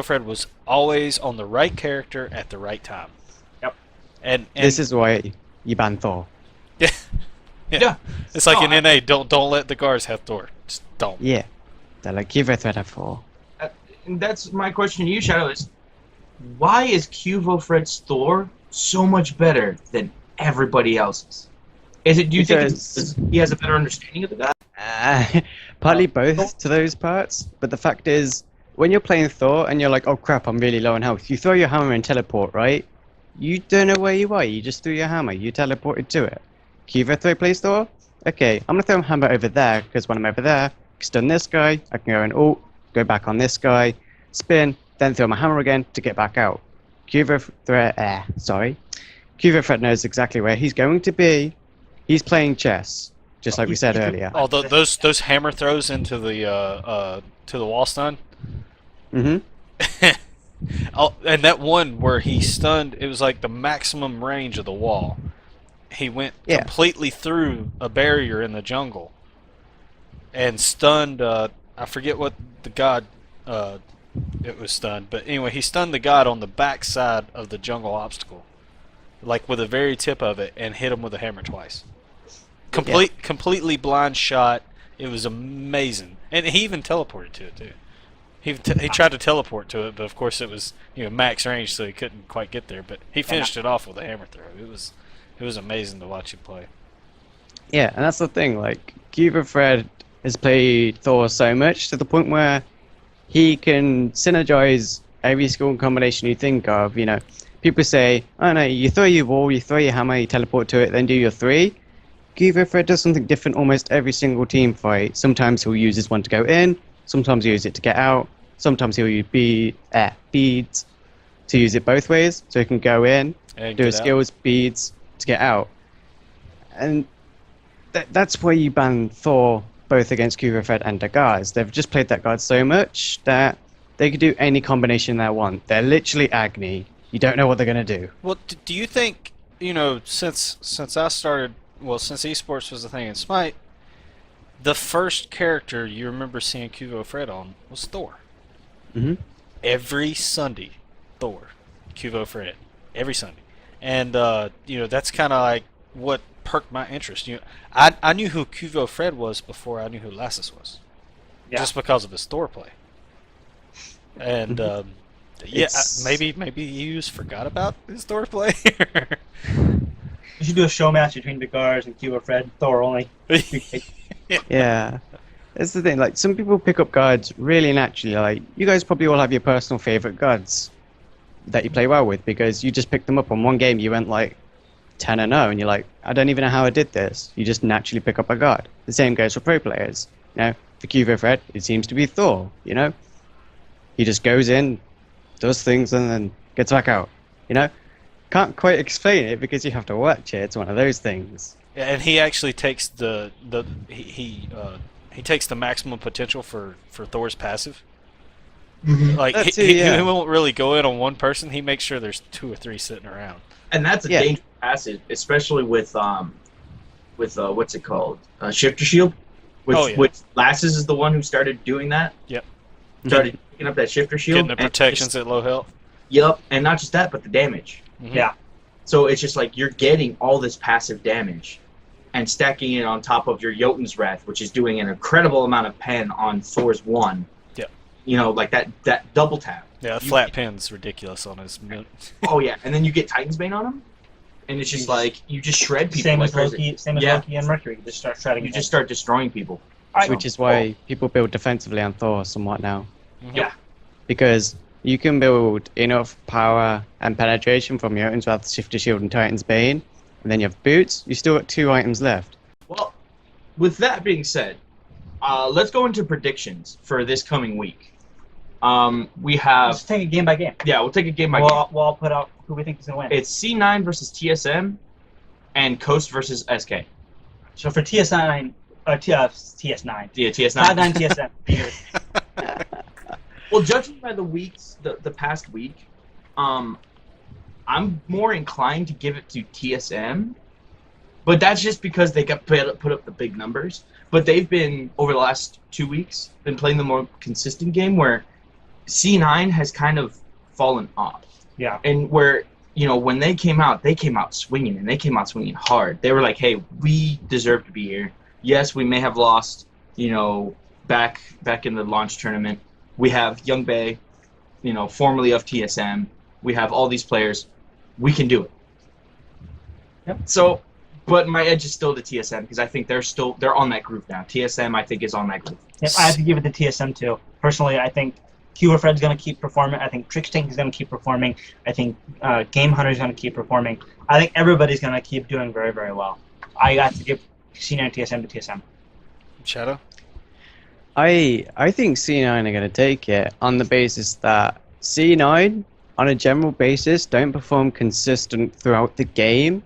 Fred was always on the right character at the right time. And this is why you ban Thor. Yeah. It's like in NA, don't let the guards have Thor. Just don't. Yeah. They're like, give it Thread have Thor. And that's my question to you, Shadow, is why is Fred's Thor so much better than everybody else's? Do you think it's he has a better understanding of the guy? Partly both to those parts, but the fact is, when you're playing Thor and you're like, oh crap, I'm really low on health, you throw your hammer and teleport, right? You don't know where you are, you just threw your hammer, you teleported to it. Thread plays Thor? Okay, I'm gonna throw a hammer over there, because when I'm over there, I can stun this guy, I can go and ult, go back on this guy, spin, then throw my hammer again to get back out. Thread knows exactly where he's going to be. He's playing chess, just like we said earlier. Oh, those hammer throws into the wall stun. Oh, and that one where he stunned, it was like the maximum range of the wall. He went completely through a barrier in the jungle and stunned, I forget what the god it was stunned, but anyway, he stunned the god on the back side of the jungle obstacle, like with the very tip of it, and hit him with a hammer twice. Completely blind shot. It was amazing, and he even teleported to it too. He tried to teleport to it, but of course it was max range, so he couldn't quite get there. But he finished it off with a hammer throw. It was amazing to watch him play. Yeah, and that's the thing. Like Fred has played Thor so much to the point where he can synergize every skill combination you think of. People say, "Oh no, you throw your wall, you throw your hammer, you teleport to it, then do your 3." Fred does something different almost every single team fight. Sometimes he'll use his one to go in. Sometimes he'll use it to get out. Sometimes he'll use beads to use it both ways, so he can go in, and do his skills, beads to get out. And that's why you ban Thor both against Fred and the guards. They've just played that guard so much that they could do any combination they want. They're literally Agni. You don't know what they're going to do. Well, do you think, since I started, since esports was a thing in Smite, the first character you remember seeing Fred on was Thor. Every Sunday, Thor, Fred, every Sunday, and that's kind of like what perked my interest. I knew who Fred was before I knew who Lassus was, just because of his Thor play. And maybe you just forgot about his Thor play. You should do a show match between the guards and Fred, Thor only. Yeah. That's the thing. Like, some people pick up guards really naturally. Like, you guys probably all have your personal favorite guards that you play well with because you just picked them up on one game. You went like 10-0, and you're like, I don't even know how I did this. You just naturally pick up a guard. The same goes for pro players. You know, for QV Fred, it seems to be Thor. You know, he just goes in, does things, and then gets back out. You know, can't quite explain it because you have to watch it. It's one of those things. Yeah, and he actually takes he takes the maximum potential for Thor's passive. Like That's he it, yeah. won't really go in on one person. He makes sure there's 2 or 3 sitting around. And that's a Yeah. dangerous passive, especially with what's it called? Shifter Shield. Which Lasses is the one who started doing that. Yep. Started picking up that Shifter Shield. Getting the and protections just- at low health. Yep, and not just that, but the damage. Mhm. Yeah. So it's just like you're getting all this passive damage and stacking it on top of your Jotun's Wrath, which is doing an incredible amount of pen on Thor's 1. Yep. You know, like that double tap. Yeah, You flat get- pin's ridiculous on his. Oh yeah, and then you get Titan's Bane on him, and it's just like you just shred people. Same like as crazy. Loki, same as Yeah. Loki and Mercury. You just start shredding. You them. just start destroying people. Alright. Which is why people build defensively on Thor somewhat now. Yeah. Because you can build enough power and penetration from your items with Shifter Shield and Titan's Bane, and then you have boots, you still got 2 items left. Well, with that being said, let's go into predictions for this coming week. We have Let's take it game by game. we'll take a game by game. We'll all put out who we think is gonna win. It's C9 versus TSM, and Coast versus SK. So for TS9, TS9, Yeah, TS9. Cloud9 TSM. Well, judging by the weeks, the past week, I'm more inclined to give it to TSM, but that's just because they got put up the big numbers. But they've been, over the last 2 weeks, been playing the more consistent game where C9 has kind of fallen off. Yeah. And where, you know, when they came out swinging, and they came out swinging hard. They were like, hey, we deserve to be here. Yes, we may have lost, you know, back in the launch tournament. We have Young Bae, you know, formerly of TSM. We have all these players. We can do it. Yep. So, but my edge is still to TSM because I think they're on that group now. TSM, I think, is on that group. Yep, I have to give it to TSM too. Personally, I think Q Fred's going to keep performing. I think Trickstank is going to keep performing. I think Game Hunter is going to keep performing. I think everybody's going to keep doing very, very well. I got to give C9 TSM to TSM. Shadow. I think C9 are going to take it on the basis that C9, on a general basis, don't perform consistent throughout the game.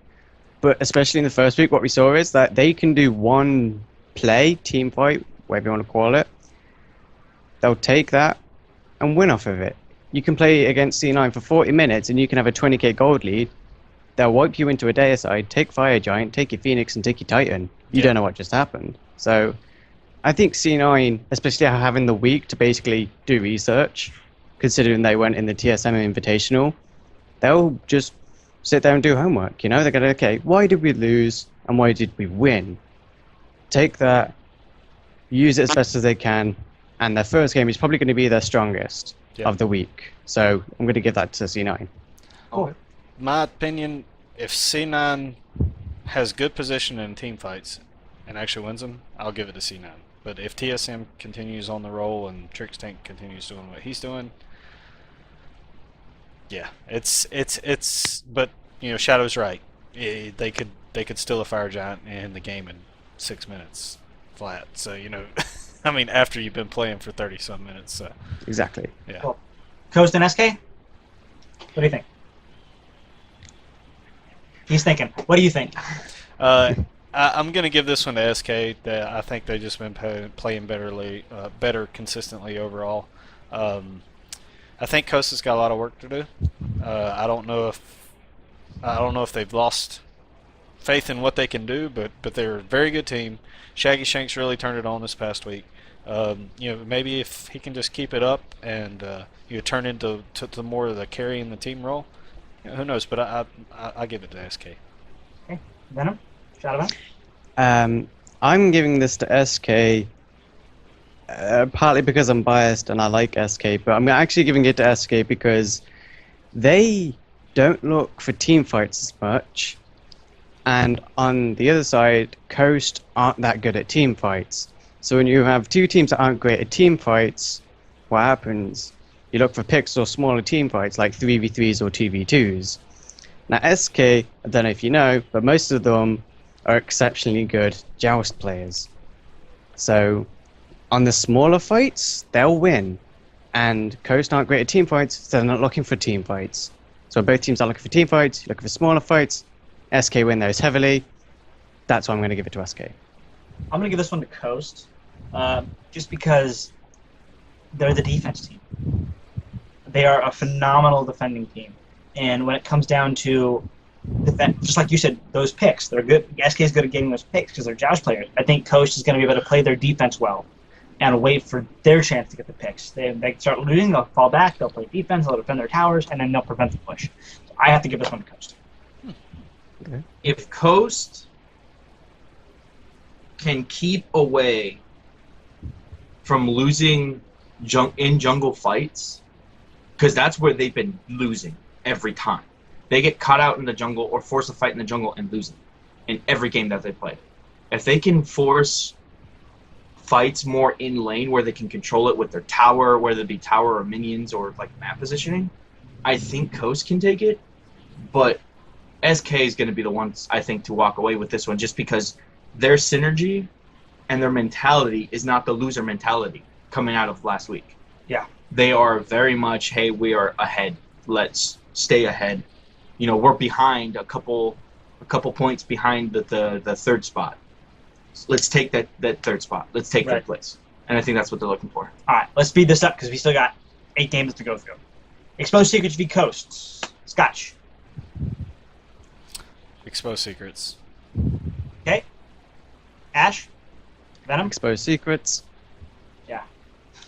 But especially in the first week, what we saw is that they can do one play, team fight, whatever you want to call it. They'll take that and win off of it. You can play against C9 for 40 minutes and you can have a 20k gold lead. They'll wipe you into a Deicide, take Fire Giant, take your Phoenix, and take your Titan. You don't know what just happened. So I think C9, especially having the week to basically do research, considering they went in the TSM Invitational, they'll just sit there and do homework. You know, they're going to, okay, why did we lose and why did we win? Take that, use it as best as they can, and their first game is probably going to be their strongest of the week. So I'm going to give that to C9. Cool. My opinion, if C9 has good position in team fights and actually wins them, I'll give it to C9. But if TSM continues on the roll and Trickstank continues doing what he's doing, yeah, it's. But you know, Shadow's right. They could steal a Fire Giant and the game in 6 minutes flat. So you know, I mean, after you've been playing for 30-some minutes. So, Exactly. yeah. Cool. Coast and SK? What do you think? He's thinking. What do you think? I'm going to give this one to SK. I think they've just been playing better consistently overall. I think Costa's got a lot of work to do. I don't know if they've lost faith in what they can do, but they're a very good team. Shaggy Shanks really turned it on this past week. You know, maybe if he can just keep it up and turn into to more of the carrying the team role, you know, who knows? But I give it to SK. Okay. Venom? Shadowman? I'm giving this to SK partly because I'm biased and I like SK, but I'm actually giving it to SK because they don't look for team fights as much, and on the other side, Coast aren't that good at team fights. So when you have two teams that aren't great at team fights, what happens? You look for picks or smaller team fights like 3v3s or 2v2s. Now SK, I don't know if you know, but most of them are exceptionally good Joust players. So on the smaller fights, they'll win. And Coast aren't great at team fights, so they're not looking for team fights. So both teams are looking for team fights, looking for smaller fights. SK win those heavily. That's why I'm going to give it to SK. I'm going to give this one to Coast, just because they're the defense team. They are a phenomenal defending team. And when it comes down to defense, just like you said, those picks, they're good. SK is good at getting those picks because they're Joust players. I think Coast is going to be able to play their defense well and wait for their chance to get the picks. They start losing, they'll fall back, they'll play defense, they'll defend their towers, and then they'll prevent the push. So I have to give this one to Coast. Okay. If Coast can keep away from losing in jungle fights, because that's where they've been losing every time. They get caught out in the jungle or force a fight in the jungle and losing in every game that they play. If they can force fights more in lane where they can control it with their tower, whether it be tower or minions or like map positioning, I think Coast can take it. But SK is going to be the ones, I think, to walk away with this one just because their synergy and their mentality is not the loser mentality coming out of last week. Yeah. They are very much, hey, we are ahead. Let's stay ahead. You know, we're behind a couple points behind the third spot. Let's take that third spot. Let's take that place. And I think that's what they're looking for. All right, let's speed this up because we still got 8 games to go through. Exposed Secrets v Coasts. Scotch. Exposed Secrets. Okay. Ash. Venom. Exposed Secrets.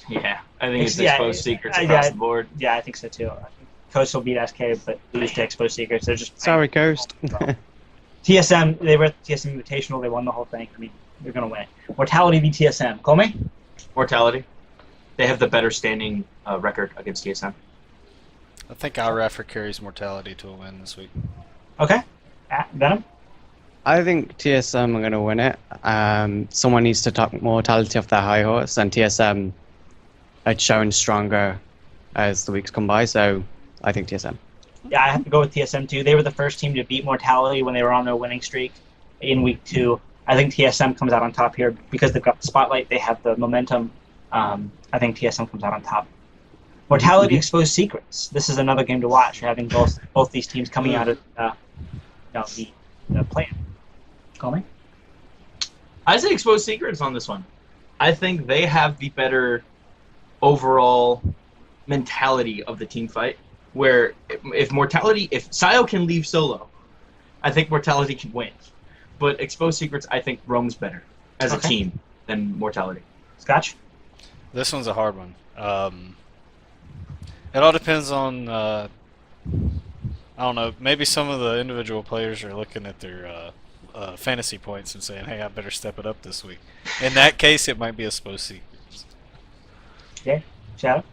Yeah, I think it's Yeah, Exposed Secrets across the board. Yeah, I think so too. I think Coast will beat SK, but lose to Exposed Secrets. They're just Sorry, Coast. TSM. They were at TSM Invitational. They won the whole thing. I mean, they're gonna win. Mortality v TSM. Call me. Mortality. They have the better standing record against TSM. I think Irafra carries Mortality to a win this week. Okay. Venom. I think TSM are going to win it. Someone needs to talk Mortality off their high horse, and TSM are showing stronger as the weeks come by, so I think TSM. Yeah, I have to go with TSM too. They were the first team to beat Mortality when they were on their winning streak in week 2. I think TSM comes out on top here because they've got the spotlight. They have the momentum. I think TSM comes out on top. Mortality Exposed Secrets. This is another game to watch. Having both these teams coming out of the plan. Call me. I say Exposed Secrets on this one. I think they have the better overall mentality of the team fight. Where if Sio can leave solo, I think Mortality can win. But Exposed Secrets, I think roams better as a team than Mortality. Scotch? This one's a hard one. It all depends on, I don't know, maybe some of the individual players are looking at their fantasy points and saying, hey, I better step it up this week. In that case, it might be Exposed Secrets. Okay. Shadow?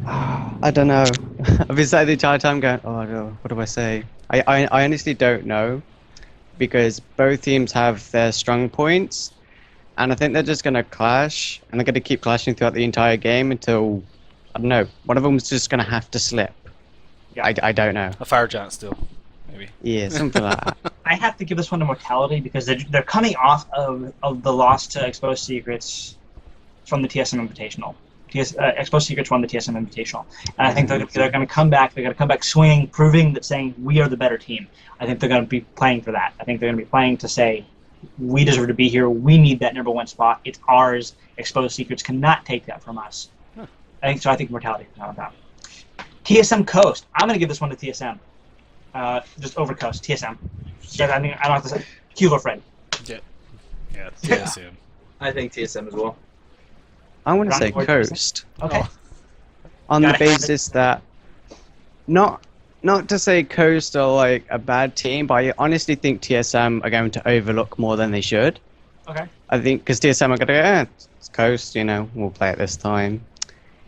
I don't know. I've been sitting the entire time going, oh, no, what do I say? I honestly don't know, because both teams have their strong points, and I think they're just going to clash, and they're going to keep clashing throughout the entire game until, I don't know, one of them's just going to have to slip. Yeah. I don't know. A Fire Giant still, maybe. Yeah, something like that. I have to give this one to Mortality because they're coming off of the loss to Exposed Secrets from the TSM Invitational. Exposed Secrets won the TSM Invitational, and I think they're going to come back. They're going to come back swinging, proving that saying we are the better team. I think they're going to be playing for that. I think they're going to be playing to say we deserve to be here. We need that #1 spot. It's ours. Exposed Secrets cannot take that from us. I think Mortality is on top. TSM Coast. I'm going to give this one to TSM. Just over Coast. TSM. I don't have to say. Hugo Fred. Yeah, TSM. I think TSM as well. I want to say Round Coast. Okay. On the Gotta have basis that, not to say Coast are like a bad team, but I honestly think TSM are going to overlook more than they should. Okay. I think because TSM are going to go, it's Coast, we'll play it this time.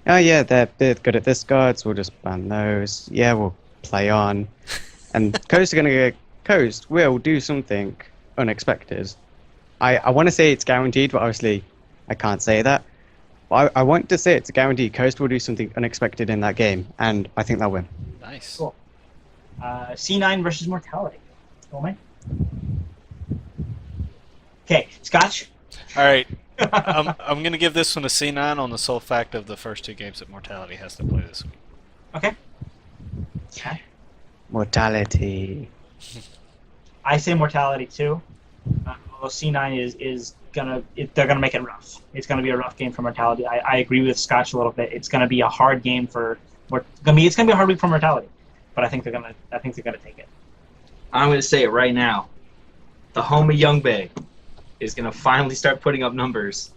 Oh yeah, they're good at this guards, we'll just ban those. Yeah, we'll play on. And Coast are going to go, Coast will do something unexpected. I want to say it's guaranteed, but obviously I can't say that. I want to say it's a guarantee Coast will do something unexpected in that game, and I think they'll win. Nice. Cool. C9 versus Mortality. Go, man. Okay, Scotch. All right. I'm gonna give this one a C9 on the sole fact of the first 2 games that Mortality has to play this week. Okay. Okay. Mortality. I say Mortality too. Although C9 is they're gonna make it rough. It's gonna be a rough game for Mortality. I agree with Scotch a little bit. It's gonna be a hard game for it's gonna be a hard week for Mortality. But I think they're gonna take it. I'm going to say it right now. The home of Young Bay is going to finally start putting up numbers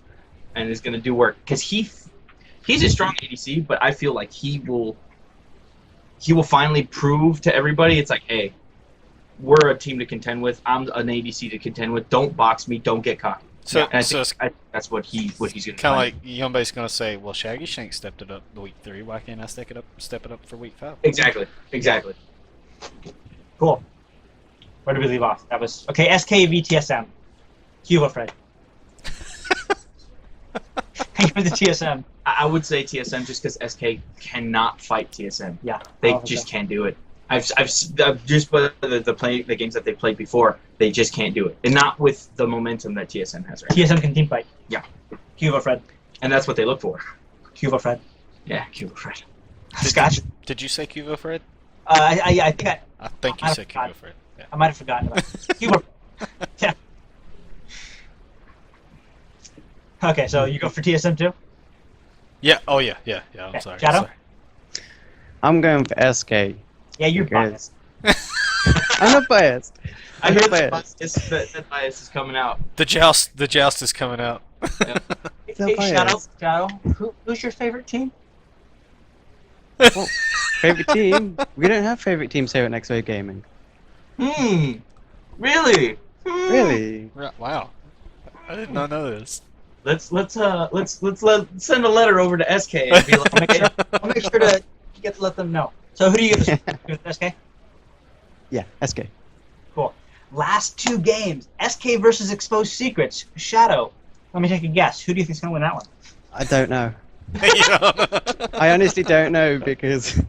and is going to do work. Because he's a strong ADC, but I feel like he will finally prove to everybody, it's like, hey, we're a team to contend with. I'm an ADC to contend with. Don't box me. Don't get caught. So, Yeah, and so it's that's what he's going to kind of like Yumbay's going to say, well, Shaggy Shank stepped it up the week 3. Why can't I step it up for week 5? Exactly. Cool. Where did we leave off? That was okay. SK v TSM. Cuba Fred. Thank you for the TSM. I would say TSM just because SK cannot fight TSM. Yeah. They just can't do it. I've just the games that they played before, they just can't do it, and not with the momentum that TSM has right now. TSM can team fight. Yeah. Cuba Fred. And that's what they look for. Cuba Fred. Yeah, Cuba Fred. Scotch. Did you say Cuba Fred? I think I think you said Cuba Fred. Yeah. I might have forgotten about it. Cuba. Yeah. Okay, so you go for TSM too? Yeah. Oh yeah. I'm Okay. sorry. Shadow? Sorry. I'm going for SK. Yeah, you're because- biased. I'm not biased. I I'm hear not that biased. that bias is coming out. The joust is coming out. So Hey, biased. Shadow. Who's your favorite team? Well, favorite team? We don't have favorite teams here at Next Wave Gaming. Really? Really? Wow. I did not know this. Let's send a letter over to SK and be like, I'll make sure to let them know. So who do you give this? SK? Yeah, SK. Cool. Last 2 games. SK versus Exposed Secrets. Shadow. Let me take a guess. Who do you think's going to win that one? I don't know. You I honestly don't know because...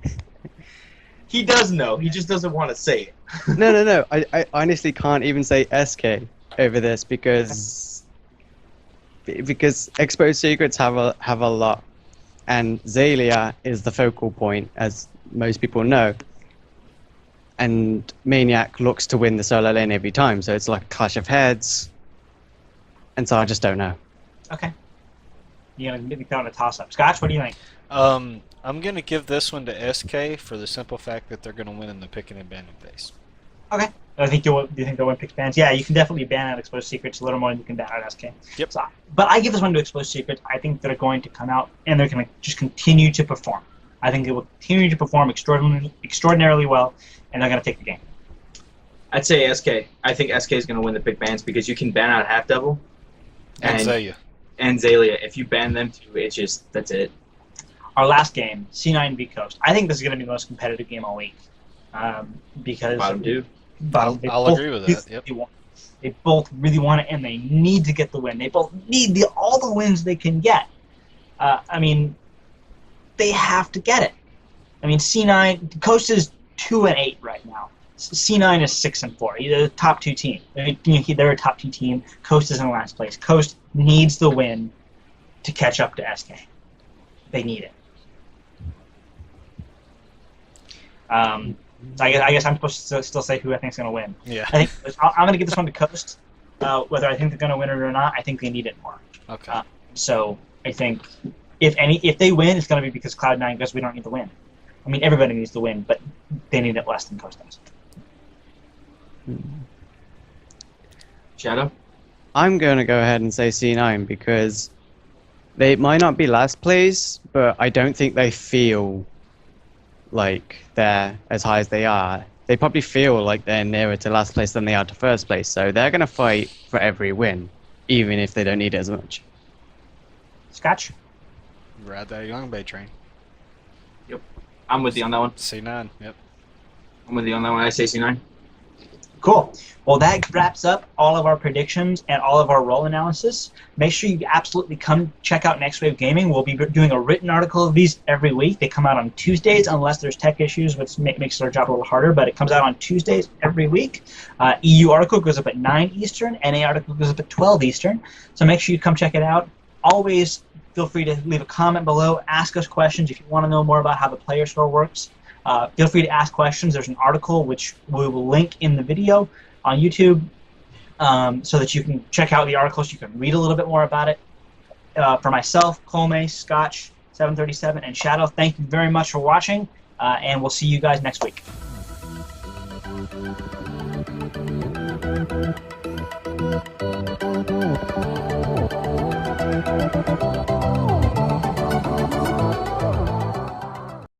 he does know. He just doesn't want to say it. No. I honestly can't even say SK over this because Exposed Secrets have a lot, and Zalia is the focal point, as most people know. And Maniac looks to win the solo lane every time, so it's like a clash of heads. And so I just don't know. Okay. You're going to be throwing a toss-up. Scotch, what do you think? I'm gonna give this one to SK for the simple fact that they're gonna win in the picking and banning phase. Okay. Do you think they'll win pick bans? Yeah, you can definitely ban out Exposed Secrets a little more than you can ban out SK. Yep. So, but I give this one to Exposed Secrets. I think they're going to come out and they're going to just continue to perform. I think they will continue to perform extraordinarily well, and they're going to take the game. I'd say SK. I think SK is going to win the big bans because you can ban out Half Devil And Zalia. and Zalia. If you ban them two, that's it. Our last game, C9 v Coast. I think this is going to be the most competitive game all week because Bottom two. I'll agree with that. Yep. They both really want it, and they need to get the win. They both need all the wins they can get. I mean, they have to get it. I mean, C9 Coast is 2-8 right now. C9 is 6-4. They're the top 2 team. They're a top 2 team. Coast is in last place. Coast needs the win to catch up to SK. They need it. So I guess I'm supposed to still say who I think is going to win. Yeah. I think I'm going to give this one to Coast. Whether I think they're going to win it or not, I think they need it more. Okay. So I think if they win, it's going to be because Cloud9 goes, we don't need to win. I mean, everybody needs to win, but they need it less than Coast does. Shadow? I'm going to go ahead and say C9 because they might not be last place, but I don't think they feel like they're as high as they are. They probably feel like they're nearer to last place than they are to first place, so they're going to fight for every win, even if they don't need it as much. Scotch? Ride that Young Bay train. I'm with you on that one. C9. Yep. I'm with you on that one. I say C9. Cool. Well, that wraps up all of our predictions and all of our role analysis. Make sure you absolutely come check out Next Wave Gaming. We'll be doing a written article of these every week. They come out on Tuesdays unless there's tech issues, which makes our job a little harder, but it comes out on Tuesdays every week. EU article goes up at 9 Eastern. NA article goes up at 12 Eastern. So make sure you come check it out. Always feel free to leave a comment below. Ask us questions if you want to know more about how the player store works. Feel free to ask questions. There's an article which we will link in the video on YouTube so that you can check out the articles. You can read a little bit more about it. For myself, Colme, Scotch, 737, and Shadow, thank you very much for watching, and we'll see you guys next week.